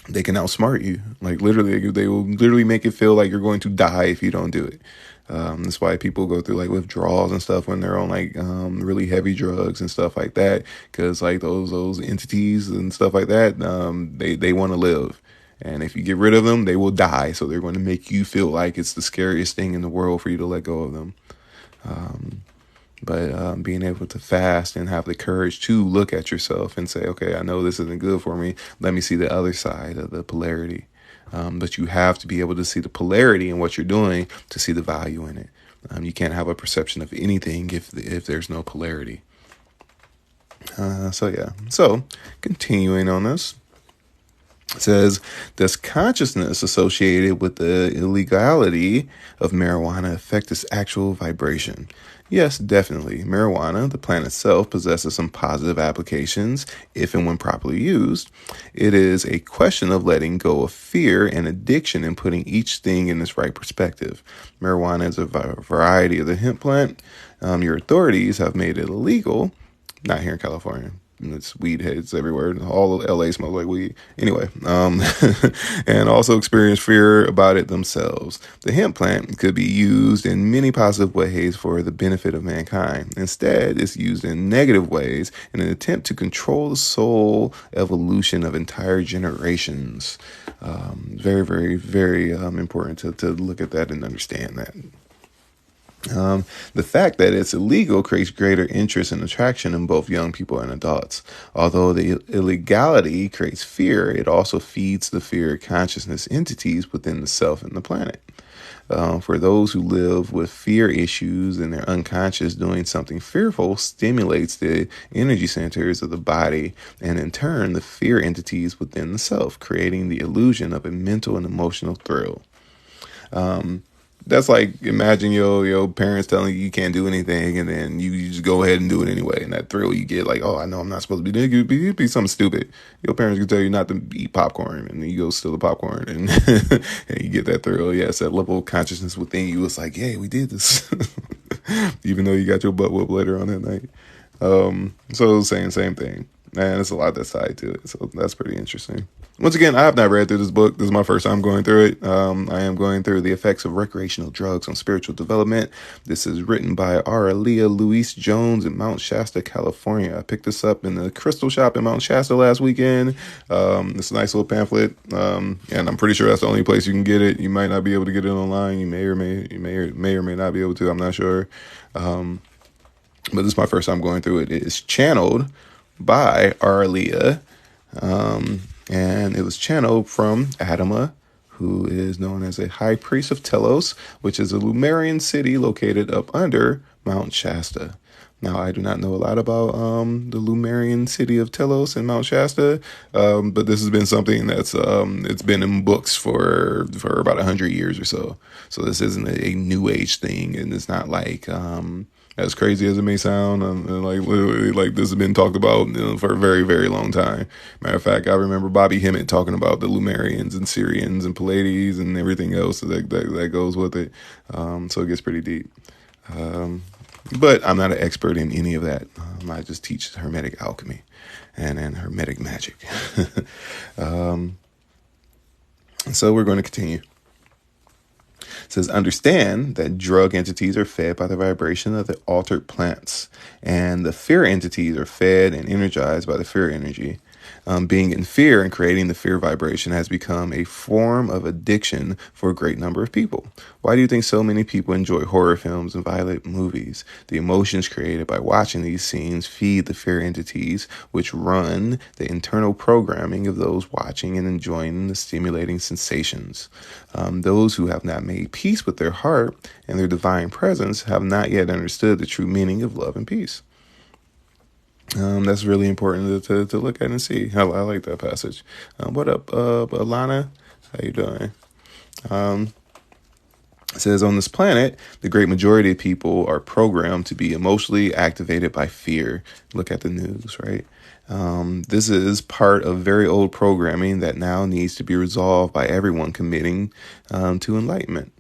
they can outsmart you. Like literally, they will literally make it feel like you're going to die if you don't do it. That's why people go through like withdrawals and stuff when they're on like really heavy drugs and stuff like that, because like those entities and stuff like that, they want to live, and if you get rid of them, they will die. So they're going to make you feel like it's the scariest thing in the world for you to let go of them. But being able to fast and have the courage to look at yourself and say, okay, I know this isn't good for me. Let me see the other side of the polarity. But you have to be able to see the polarity in what you're doing to see the value in it. You can't have a perception of anything if there's no polarity. So continuing on this, it says, does consciousness associated with the illegality of marijuana affect its actual vibration? Yes, definitely. Marijuana, the plant itself, possesses some positive applications if and when properly used. It is a question of letting go of fear and addiction and putting each thing in its right perspective. Marijuana is a variety of the hemp plant. Your authorities have made it illegal, not here in California. It's weed heads everywhere. All of LA smells like weed. Anyway, and also experience fear about it themselves. The hemp plant could be used in many positive ways for the benefit of mankind. Instead, it's used in negative ways in an attempt to control the soul evolution of entire generations. Very, very, very important to look at that and understand that. The fact that it's illegal creates greater interest and attraction in both young people and adults. Although the illegality creates fear, it also feeds the fear consciousness entities within the self and the planet. For those who live with fear issues and their unconscious, doing something fearful stimulates the energy centers of the body and in turn the fear entities within the self, creating the illusion of a mental and emotional thrill. That's like, imagine your parents telling you can't do anything, and then you just go ahead and do it anyway. And that thrill you get, like, oh, I know I'm not supposed to be doing it. It'd be something stupid. Your parents can tell you not to eat popcorn, and then you go steal the popcorn, and, and you get that thrill. Yes, that level of consciousness within you. It's like, yeah, we did this, even though you got your butt whooped later on that night. So same thing. And there's a lot that's tied to it. So that's pretty interesting. Once again, I have not read through this book. This is my first time going through it. I am going through The Effects of Recreational Drugs on Spiritual Development. This is written by Auralia Louise Jones in Mount Shasta, California. I picked this up in the Crystal Shop in Mount Shasta last weekend. It's a nice little pamphlet, and I'm pretty sure that's the only place you can get it. You might not be able to get it online. You may or may not be able to. I'm not sure. But this is my first time going through it. It is channeled by Auralia. And it was channeled from Adama, who is known as a high priest of Telos, which is a Lemurian city located up under Mount Shasta. Now, I do not know a lot about the Lemurian city of Telos and Mount Shasta, but this has been something that's it's been in books for about 100 years or so. So this isn't a new age thing, and it's not like as crazy as it may sound, and like literally, like this has been talked about, for a very, very long time. Matter of fact, I remember Bobby Hemmett talking about the Lumerians and Syrians and Pleiades and everything else that goes with it. So it gets pretty deep. But I'm not an expert in any of that. I just teach Hermetic alchemy and Hermetic magic. So we're going to continue. It says, understand that drug entities are fed by the vibration of the altered plants, and the fear entities are fed and energized by the fear energy. Being in fear and creating the fear vibration has become a form of addiction for a great number of people. Why do you think so many people enjoy horror films and violent movies? The emotions created by watching these scenes feed the fear entities, which run the internal programming of those watching and enjoying the stimulating sensations. Those who have not made peace with their heart and their divine presence have not yet understood the true meaning of love and peace. That's really important to look at and see. I like that passage. What up, Alana? How you doing? It says, on this planet, the great majority of people are programmed to be emotionally activated by fear. Look at the news, right? This is part of very old programming that now needs to be resolved by everyone committing to enlightenment.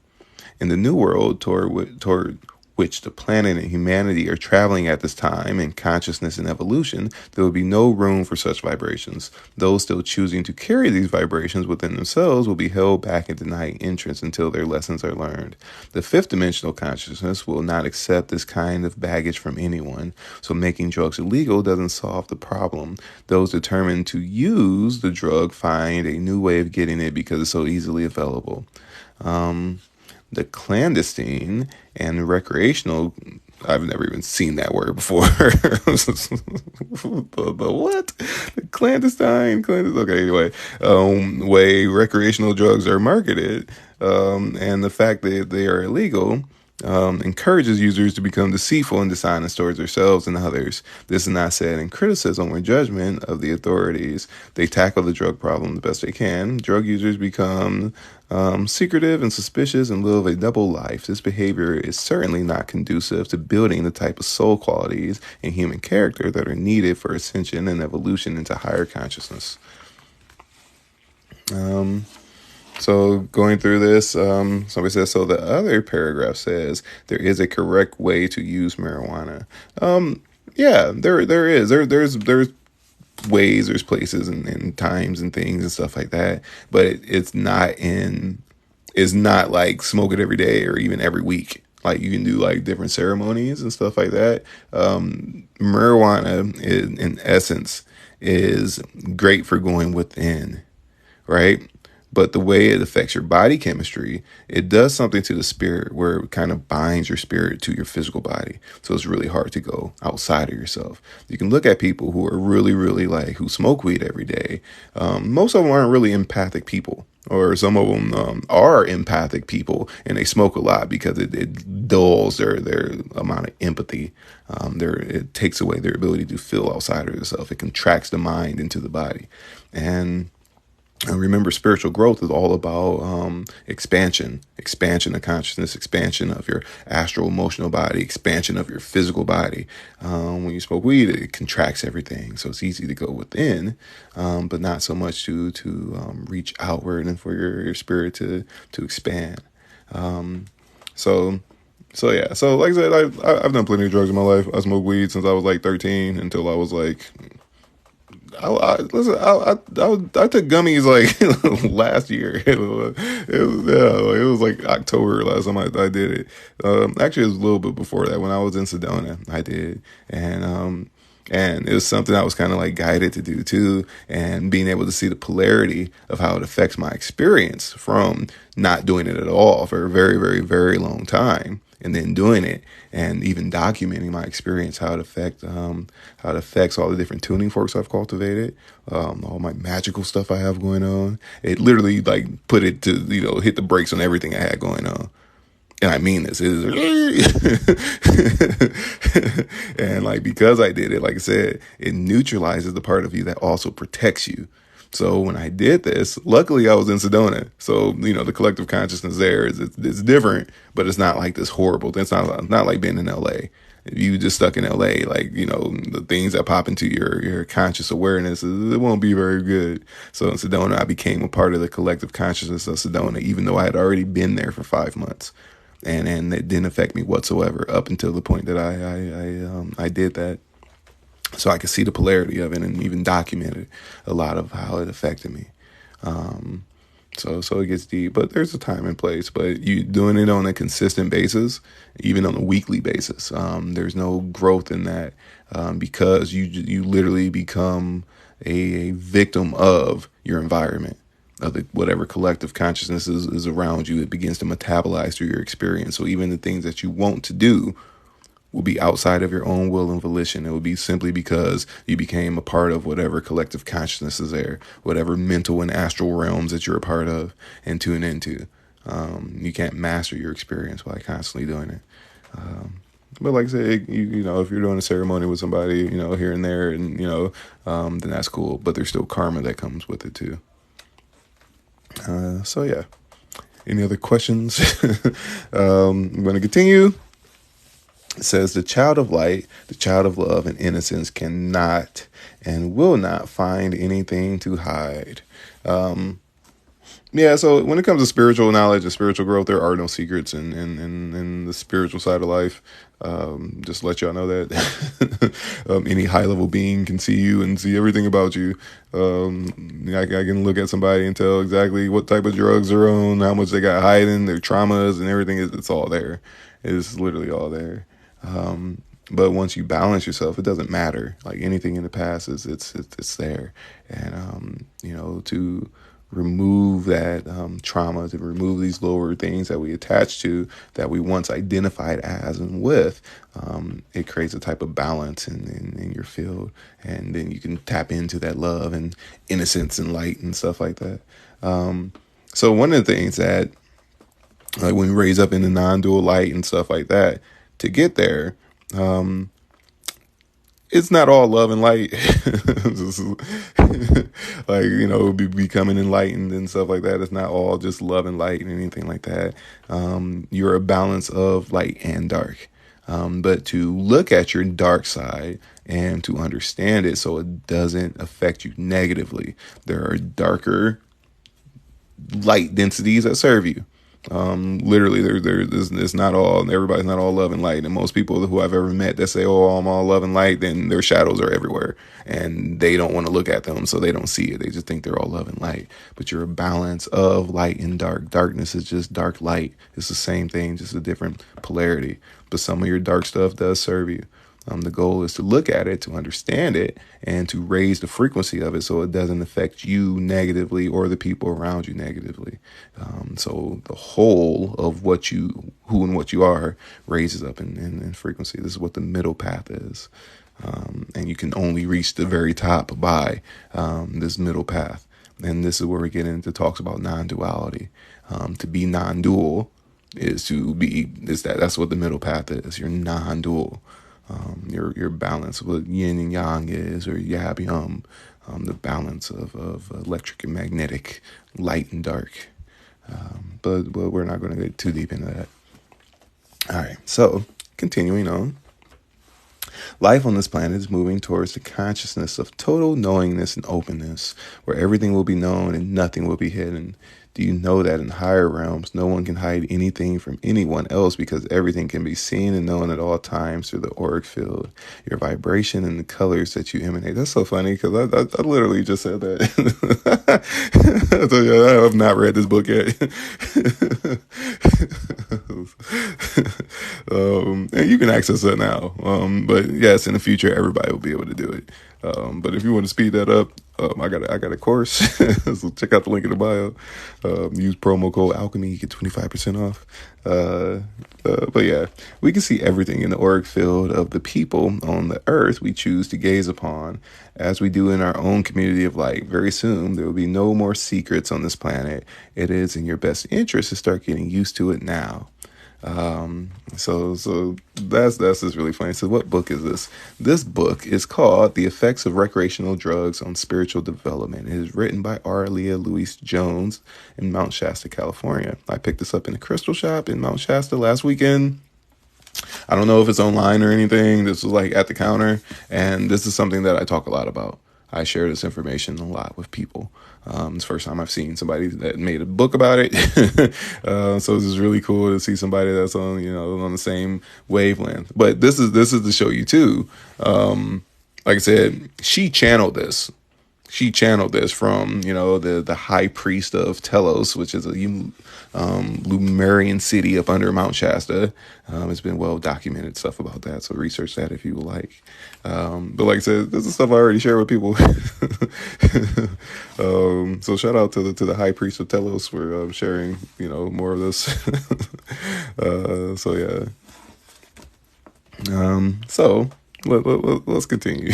In the new world toward which the planet and humanity are traveling at this time in consciousness and evolution, there will be no room for such vibrations. Those still choosing to carry these vibrations within themselves will be held back and denied entrance until their lessons are learned. The fifth dimensional consciousness will not accept this kind of baggage from anyone, so making drugs illegal doesn't solve the problem. Those determined to use the drug find a new way of getting it because it's so easily available. The clandestine and recreational I've never even seen that word before. the what? The clandestine. Okay, anyway, way recreational drugs are marketed, and the fact that they are illegal encourages users to become deceitful and dishonest towards themselves and others. This is not said in criticism or judgment of the authorities. They tackle the drug problem the best they can. Drug users become secretive and suspicious and live a double life. This behavior is certainly not conducive to building the type of soul qualities and human character that are needed for ascension and evolution into higher consciousness. So going through this, somebody says, so the other paragraph says there is a correct way to use marijuana. Yeah, there is. There's ways, there's places and times and things and stuff like that. But it's not like smoke it every day or even every week. Like you can do like different ceremonies and stuff like that. Marijuana in essence is great for going within, right? But the way it affects your body chemistry, it does something to the spirit where it kind of binds your spirit to your physical body. So it's really hard to go outside of yourself. You can look at people who are really, really like, who smoke weed every day. Most of them aren't really empathic people. Or some of them are empathic people and they smoke a lot because it dulls their amount of empathy. It takes away their ability to feel outside of yourself. It contracts the mind into the body. And remember, spiritual growth is all about expansion of consciousness, expansion of your astral emotional body, expansion of your physical body. When you smoke weed, it contracts everything. So it's easy to go within, but not so much to reach outward and for your spirit to expand. So yeah. So like I said, I've done plenty of drugs in my life. I smoked weed since I was like 13 until I was like, I took gummies like last year. It was like October last time I did it. Actually, it was a little bit before that when I was in Sedona. I did, and it was something I was kind of like guided to do too, and being able to see the polarity of how it affects my experience from not doing it at all for a very, very, very long time. And then doing it and even documenting my experience, how it affects all the different tuning forks I've cultivated, all my magical stuff I have going on. It literally like put it to, hit the brakes on everything I had going on. And I mean this. It is and like, because I did it, like I said, it neutralizes the part of you that also protects you. So when I did this, luckily I was in Sedona. So, the collective consciousness there it's different, but it's not like this horrible. It's not like being in LA. If you just stuck in LA, like, the things that pop into your conscious awareness, it won't be very good. So in Sedona, I became a part of the collective consciousness of Sedona, even though I had already been there for 5 months. And it didn't affect me whatsoever up until the point that I did that. So I could see the polarity of it and even documented a lot of how it affected me. So it gets deep, but there's a time and place. But you doing it on a consistent basis, even on a weekly basis, there's no growth in that because you literally become a victim of your environment, of whatever collective consciousness is around you. It begins to metabolize through your experience. So even the things that you want to do will be outside of your own will and volition. It will be simply because you became a part of whatever collective consciousness is there, whatever mental and astral realms that you're a part of and tune into. You can't master your experience by constantly doing it. But like I said, if you're doing a ceremony with somebody, here and there, and then that's cool. But there's still karma that comes with it too. So yeah. Any other questions? I'm going to continue. It says the child of light, the child of love and innocence cannot and will not find anything to hide. Yeah, so when it comes to spiritual knowledge and spiritual growth, there are no secrets in the spiritual side of life. Just to let y'all know that any high level being can see you and see everything about you. I can look at somebody and tell exactly what type of drugs they're on, how much they got hiding, their traumas and everything. It's all there. It's literally all there. But once you balance yourself, it doesn't matter. Like anything in the past it's there. And, to remove that trauma, to remove these lower things that we attach to, that we once identified as and with. It creates a type of balance in your field, and then you can tap into that love and innocence and light and stuff like that. So one of the things that, like, when we raise up in the non-dual light and stuff like that, to get there, it's not all love and light. Like, becoming enlightened and stuff like that. It's not all just love and light and anything like that. You're a balance of light and dark. But to look at your dark side and to understand it so it doesn't affect you negatively. There are darker light densities that serve you. Literally, it's not all, everybody's not all love and light. And most people who I've ever met that say, "Oh, I'm all love and light," then their shadows are everywhere and they don't want to look at them, so they don't see it. They just think they're all love and light. But you're a balance of light and dark. Darkness is just dark light. It's the same thing, just a different polarity. But some of your dark stuff does serve you. The goal is to look at it, to understand it, and to raise the frequency of it so it doesn't affect you negatively or the people around you negatively. So the whole of who and what you are, raises up in frequency. This is what the middle path is. And you can only reach the very top by this middle path. And this is where we get into talks about non-duality. To be non-dual that's what the middle path is. You're non-dual. Your balance, what yin and yang is, or yab yum, the balance of electric and magnetic, light and dark. But we're not going to get too deep into that. All right, so continuing on. Life on this planet is moving towards the consciousness of total knowingness and openness, where everything will be known and nothing will be hidden. Do you know that in higher realms, no one can hide anything from anyone else because everything can be seen and known at all times through the auric field, your vibration and the colors that you emanate? That's so funny because I literally just said that. So yeah, I have not read this book yet. And you can access that now. But yes, in the future, everybody will be able to do it. But if you want to speed that up, I got a course. So check out the link in the bio. Use promo code Alchemy, you get 25% off. But yeah, we can see everything in the auric field of the people on the earth we choose to gaze upon, as we do in our own community of light. Very soon, there will be no more secrets on this planet. It is in your best interest to start getting used to it now. So that's just really funny. So what book is this? This book is called The Effects of Recreational Drugs on Spiritual Development. It is written by Auralia Louise Jones in Mount Shasta, California. I picked this up in a crystal shop in Mount Shasta last weekend. I don't know if it's online or anything. This was like at the counter, and this is something that I talk a lot about. I share this information a lot with people. It's the first time I've seen somebody that made a book about it. So this is really cool to see somebody that's on the same wavelength. But this is to show you too. Like I said, she channeled this. She channeled this from, the high priest of Telos, which is a Lumerian city up under Mount Shasta. It's been well documented stuff about that, so research that if you would like. But like I said, this is stuff I already share with people. So shout out to the high priest of Telos for sharing, more of this. So yeah. So let's continue.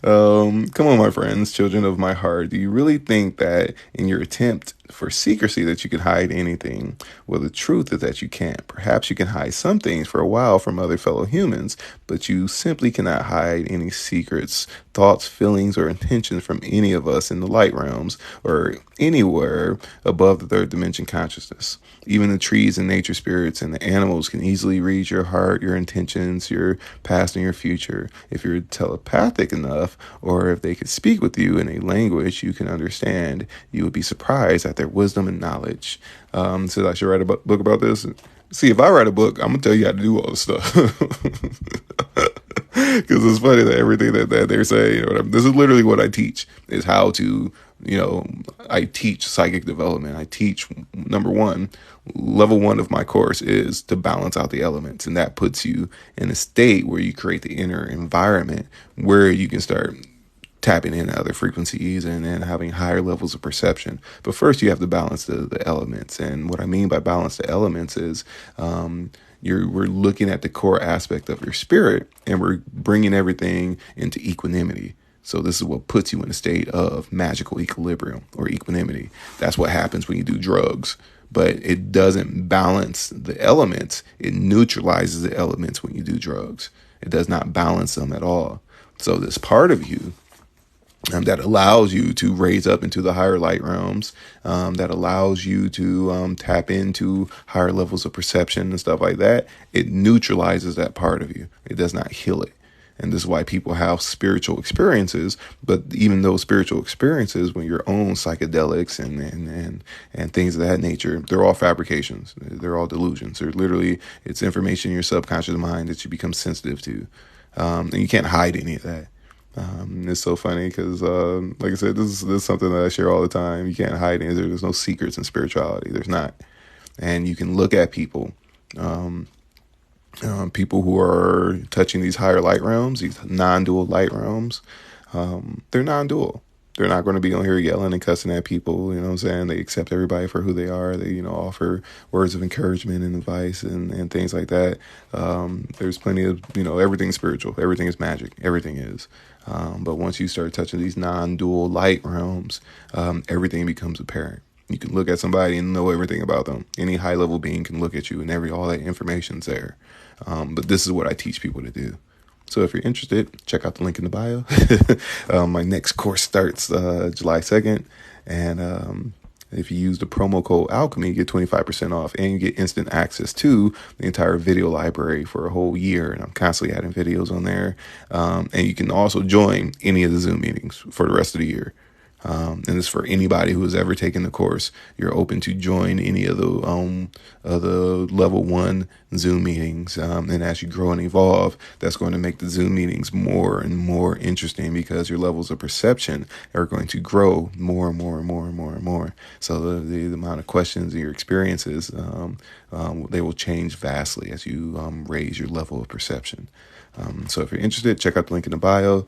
Come on, my friends, children of my heart. Do you really think that in your attempt for secrecy that you can hide anything? Well, the truth is that you can't. Perhaps you can hide some things for a while from other fellow humans, but you simply cannot hide any secrets, thoughts, feelings, or intentions from any of us in the light realms or anywhere above the third dimension consciousness. Even the trees and nature spirits and the animals can easily read your heart, your intentions, your past and your future. If you're telepathic enough, or if they could speak with you in a language you can understand, you would be surprised at their wisdom and knowledge. So I should write a book about this. See, if I write a book, I'm going to tell you how to do all this stuff. Because it's funny that everything that they're saying, this is literally what I teach, is how to, I teach psychic development. I teach, number one, level one of my course is to balance out the elements. And that puts you in a state where you create the inner environment where you can start tapping into other frequencies and having higher levels of perception. But first, you have to balance the elements. And what I mean by balance the elements is we're looking at the core aspect of your spirit, and we're bringing everything into equanimity. So this is what puts you in a state of magical equilibrium or equanimity. That's what happens when you do drugs. But it doesn't balance the elements. It neutralizes the elements when you do drugs. It does not balance them at all. So this part of you that allows you to raise up into the higher light realms, that allows you to tap into higher levels of perception and stuff like that, it neutralizes that part of you. It does not heal it. And this is why people have spiritual experiences. But even those spiritual experiences, when your own psychedelics and things of that nature, they're all fabrications. They're all delusions. They're literally, it's information in your subconscious mind that you become sensitive to. And you can't hide any of that. It's so funny because, like I said, this is something that I share all the time. You can't hide anything. There's no secrets in spirituality. There's not. And you can look at people. People who are touching these higher light realms, these non-dual light realms, they're non-dual. They're not going to be on here yelling and cussing at people. You know what I'm saying? They accept everybody for who they are. They, offer words of encouragement and advice and things like that. There's plenty of, everything's spiritual. Everything is magic. Everything is. But once you start touching these non-dual light realms, everything becomes apparent. You can look at somebody and know everything about them. Any high-level being can look at you and all that information's there. But this is what I teach people to do. So if you're interested, check out the link in the bio. My next course starts July 2nd. And if you use the promo code Alchemy, you get 25% off. And you get instant access to the entire video library for a whole year. And I'm constantly adding videos on there. And you can also join any of the Zoom meetings for the rest of the year. And this is for anybody who has ever taken the course. You're open to join any of the level 1 Zoom meetings. And as you grow and evolve, that's going to make the Zoom meetings more and more interesting because your levels of perception are going to grow more and more and more and more and more. So the amount of questions and your experiences, they will change vastly as you raise your level of perception. So if you're interested, check out the link in the bio,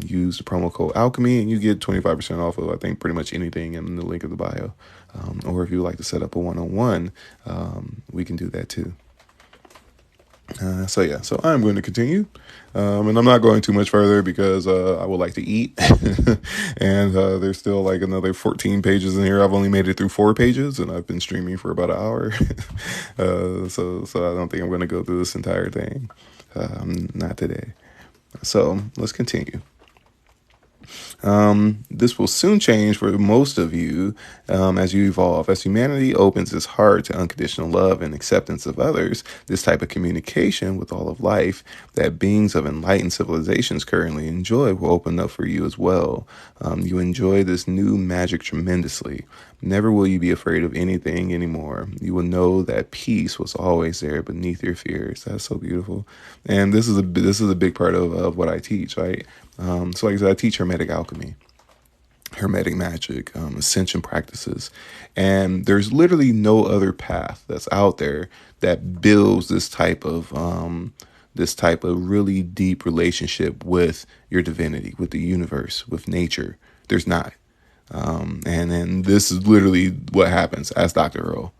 use the promo code Alchemy, and you get 25% off of, I think, pretty much anything in the link of the bio. Or if you would like to set up a one-on-one, we can do that too. So I'm going to continue. And I'm not going too much further because I would like to eat. And there's still like another 14 pages in here. I've only made it through 4 pages, and I've been streaming for about an hour. So I don't think I'm going to go through this entire thing. Not today. So let's continue. This will soon change for most of you as you evolve. As humanity opens its heart to unconditional love and acceptance of others, this type of communication with all of life that beings of enlightened civilizations currently enjoy will open up for you as well. You enjoy this new magic tremendously. Never will you be afraid of anything anymore. You will know that peace was always there beneath your fears. That's so beautiful. And this is a big part of what I teach, right? So like I said, I teach hermetic alchemy, hermetic magic, ascension practices. And there's literally no other path that's out there that builds this type of really deep relationship with your divinity, with the universe, with nature. There's not. And then this is literally what happens. Ask Dr. Earl.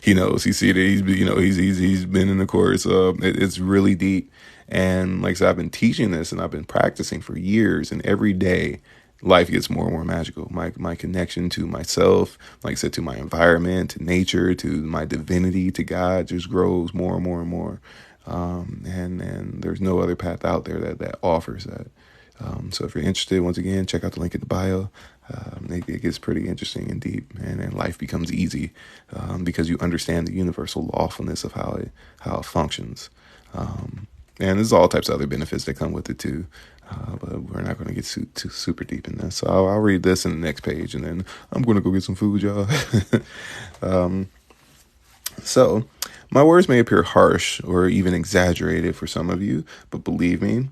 He knows. He see that he's been in the course. It's really deep. And like I said, I've been teaching this and I've been practicing for years. And every day, life gets more and more magical. My connection to myself, like I said, to my environment, to nature, to my divinity, to God, just grows more and more and more. And there's no other path out there that offers that. So if you're interested, once again, check out the link in the bio. It gets pretty interesting and deep, and life becomes easy because you understand the universal lawfulness of how it functions. And there's all types of other benefits that come with it too, but we're not going to get too super deep in this. So I'll read this in the next page, and then I'm going to go get some food, y'all. So my words may appear harsh or even exaggerated for some of you, but believe me,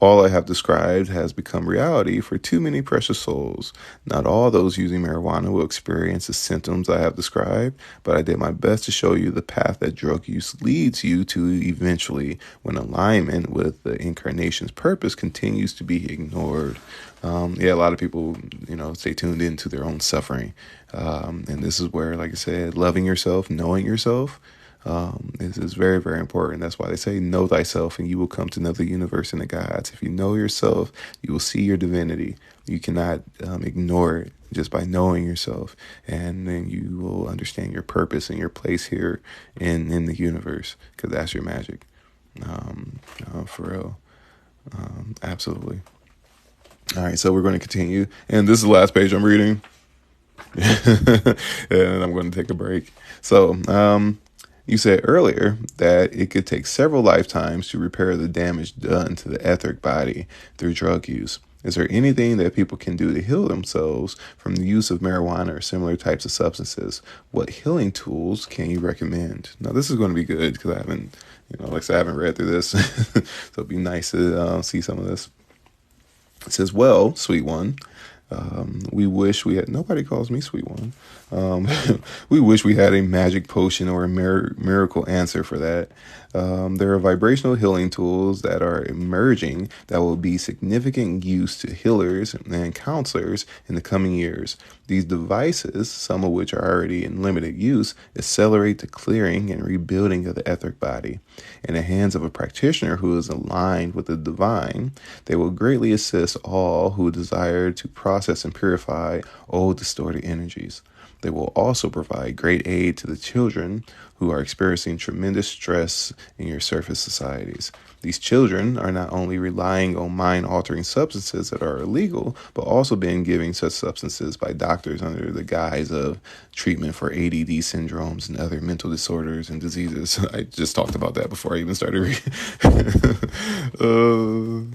All I have described has become reality for too many precious souls. Not all those using marijuana will experience the symptoms I have described, but I did my best to show you the path that drug use leads you to eventually, when alignment with the incarnation's purpose continues to be ignored. A lot of people, stay tuned into their own suffering. And this is where, like I said, loving yourself, knowing yourself, is very, very important. That's why they say, know thyself and you will come to know the universe and the gods. If you know yourself, you will see your divinity. You cannot ignore it just by knowing yourself. And then you will understand your purpose and your place here in the universe, because that's your magic. For real. Absolutely. All right, so we're going to continue. And this is the last page I'm reading. And I'm going to take a break. So, you said earlier that it could take several lifetimes to repair the damage done to the etheric body through drug use. Is there anything that people can do to heal themselves from the use of marijuana or similar types of substances? What healing tools can you recommend? Now, this is going to be good because I haven't, like I said, I haven't read through this. So it'd be nice to see some of this. It says, well, sweet one, we wish we had, nobody calls me sweet one. We wish we had a magic potion or a miracle answer for that. There are vibrational healing tools that are emerging that will be significant use to healers and counselors in the coming years. These devices, some of which are already in limited use, accelerate the clearing and rebuilding of the etheric body. In the hands of a practitioner who is aligned with the divine, they will greatly assist all who desire to process and purify old distorted energies. They will also provide great aid to the children who are experiencing tremendous stress in your surface societies. These children are not only relying on mind-altering substances that are illegal, but also being given such substances by doctors under the guise of treatment for ADD syndromes and other mental disorders and diseases. I just talked about that before I even started reading.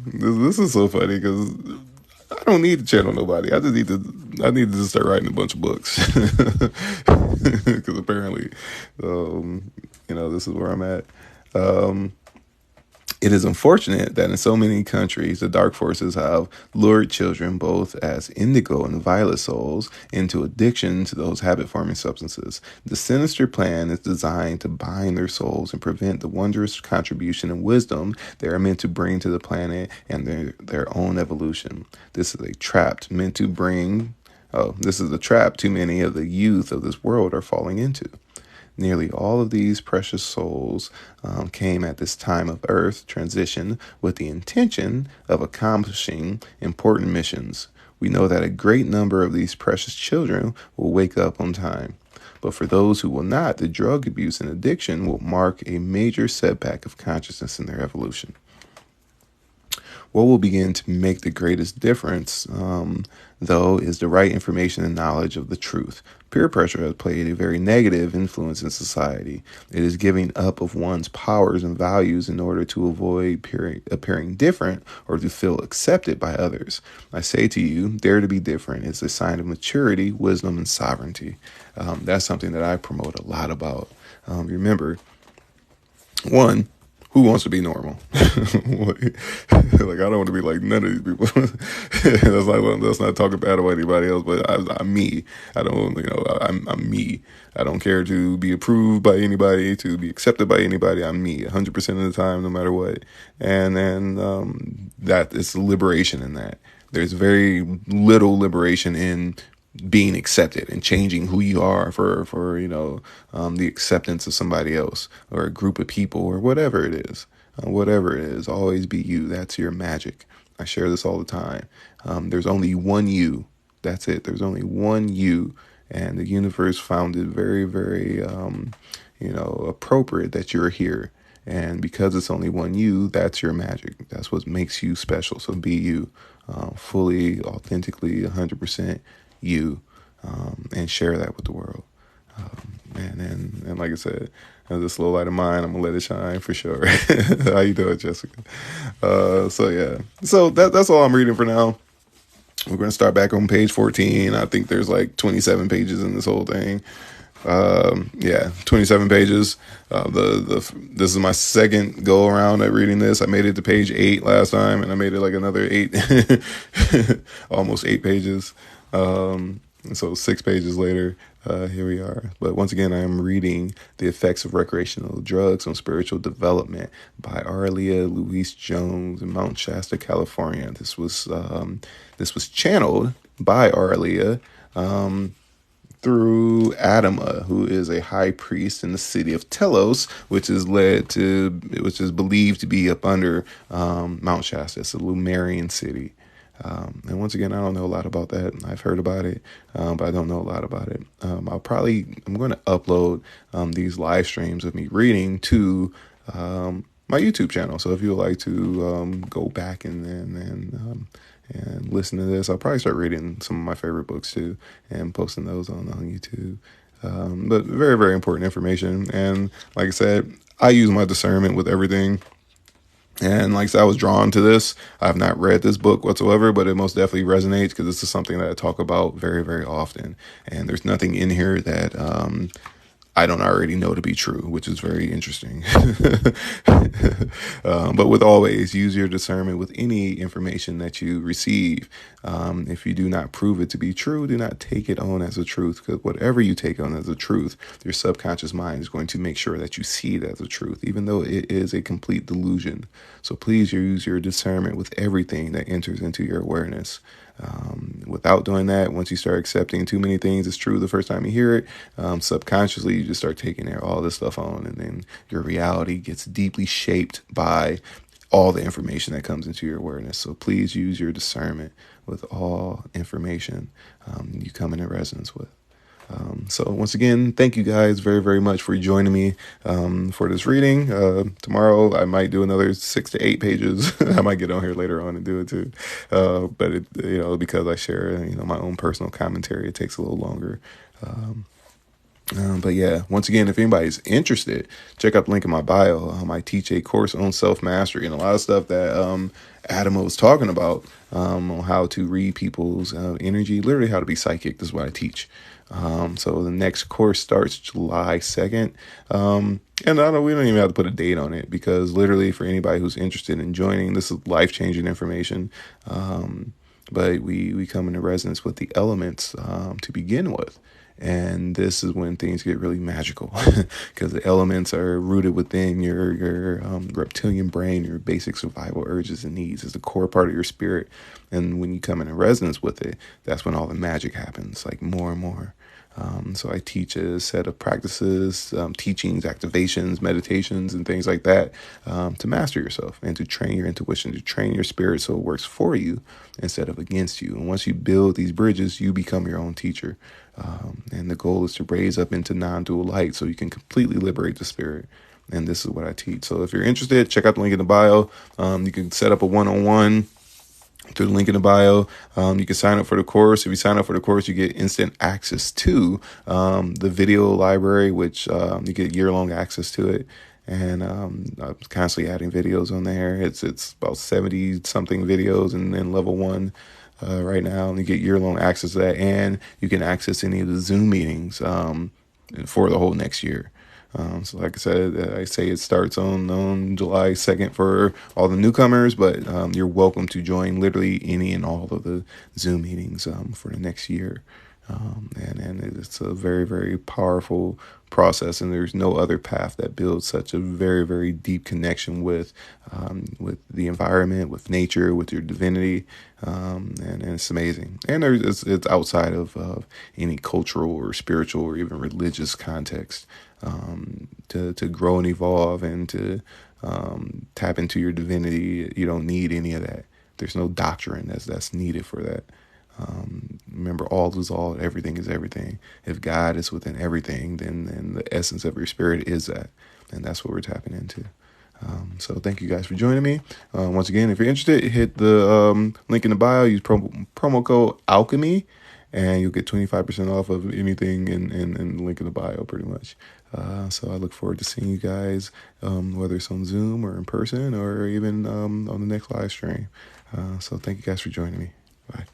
This is so funny because I don't need to channel nobody. I need to just start writing a bunch of books. Because apparently, this is where I'm at. It is unfortunate that in so many countries, the dark forces have lured children, both as indigo and violet souls, into addiction to those habit-forming substances. The sinister plan is designed to bind their souls and prevent the wondrous contribution and wisdom they are meant to bring to the planet and their own evolution. This is a trap too many of the youth of this world are falling into. Nearly all of these precious souls came at this time of Earth transition with the intention of accomplishing important missions. We know that a great number of these precious children will wake up on time. But for those who will not, the drug abuse and addiction will mark a major setback of consciousness in their evolution. What will begin to make the greatest difference, though, is the right information and knowledge of the truth. Peer pressure has played a very negative influence in society. It is giving up of one's powers and values in order to avoid appearing different or to feel accepted by others. I say to you, dare to be different. It's a sign of maturity, wisdom, and sovereignty. That's something that I promote a lot about. Remember, one, who wants to be normal? Like, I don't want to be like none of these people. Let's not talk bad about anybody else, but I'm me. I'm me. I don't care to be approved by anybody, to be accepted by anybody. I'm me 100% of the time, no matter what. And then that is liberation in that. There's very little liberation in being accepted and changing who you are for the acceptance of somebody else or a group of people or whatever it is. Always be you. That's your magic. I share this all the time. There's only one you. That's it. There's only one you, and the universe found it very, very, appropriate that you're here. And because it's only one you, that's your magic. That's what makes you special. So be you, fully, authentically, 100% you, and share that with the world. And like I said, this little light of mine, I'm gonna let it shine for sure. How you doing, Jessica? So that's all I'm reading for now. We're gonna start back on page 14. I think there's like 27 pages in this whole thing. Yeah, 27 pages. This is my second go around at reading this. I made it to page 8 last time, and I made it like another 8, almost 8 pages. So 6 pages later, here we are. But once again, I am reading The Effects of Recreational Drugs on Spiritual Development by Auralia Louise Jones in Mount Shasta, California. This was channeled by Auralia through Adama, who is a high priest in the city of Telos, which is believed to be up under Mount Shasta. It's a Lumerian city. And once again, I don't know a lot about that. I've heard about it, but I don't know a lot about it. I'm going to upload these live streams of me reading to my YouTube channel. So if you would like to go back and listen to this, I'll probably start reading some of my favorite books too and posting those on YouTube. But very, very important information. And like I said, I use my discernment with everything. And like I said, I was drawn to this. I have not read this book whatsoever, but it most definitely resonates because this is something that I talk about very, very often. And there's nothing in here that I don't already know to be true, which is very interesting. But with always, use your discernment with any information that you receive. If you do not prove it to be true, do not take it on as a truth, because whatever you take on as a truth, your subconscious mind is going to make sure that you see it as a truth, even though it is a complete delusion. So please use your discernment with everything that enters into your awareness. Without doing that, once you start accepting too many things as true the first time you hear it, subconsciously you just start taking all this stuff on, and then your reality gets deeply shaped by all the information that comes into your awareness. So please use your discernment with all information you come into resonance with. So once again, thank you guys very, very much for joining me for this reading. Tomorrow I might do another 6 to 8 pages. I might get on here later on and do it too. But because I share my own personal commentary, it takes a little longer. But yeah, once again, if anybody's interested, check out the link in my bio. I teach a course on self-mastery and a lot of stuff that Adama was talking about on how to read people's energy, literally how to be psychic. This is what I teach. So the next course starts July 2nd. And we don't even have to put a date on it, because literally for anybody who's interested in joining, this is life-changing information. But we come into resonance with the elements to begin with. And this is when things get really magical, because the elements are rooted within your reptilian brain, your basic survival urges and needs. It's the core part of your spirit. And when you come into resonance with it, that's when all the magic happens, like more and more. So I teach a set of practices, teachings, activations, meditations, and things like that to master yourself and to train your intuition, to train your spirit so it works for you instead of against you. And once you build these bridges, you become your own teacher. And the goal is to raise up into non-dual light so you can completely liberate the spirit. And this is what I teach. So if you're interested, check out the link in the bio. You can set up a one-on-one through the link in the bio. You can sign up for the course. If you sign up for the course, you get instant access to the video library, which you get year-long access to it. And I'm constantly adding videos on there. It's about 70-something videos, and then level 1 right now. And you get year-long access to that, and you can access any of the Zoom meetings for the whole next year. So like I said, I say it starts on July 2nd for all the newcomers, but you're welcome to join literally any and all of the Zoom meetings for the next year. And it's a very, very powerful process, and there's no other path that builds such a very, very deep connection with the environment, with nature, with your divinity, and it's amazing. And it's outside of any cultural or spiritual or even religious context. To grow and evolve and to tap into your divinity, you don't need any of that. There's no doctrine that's needed for that. Remember, all is all, everything is everything. If God is within everything, then the essence of your spirit is that. And that's what we're tapping into. So thank you guys for joining me. Once again, if you're interested, hit the link in the bio. Use promo code Alchemy, and you'll get 25% off of anything in the link in the bio, pretty much. So I look forward to seeing you guys, whether it's on Zoom or in person or even on the next live stream. So thank you guys for joining me. Bye.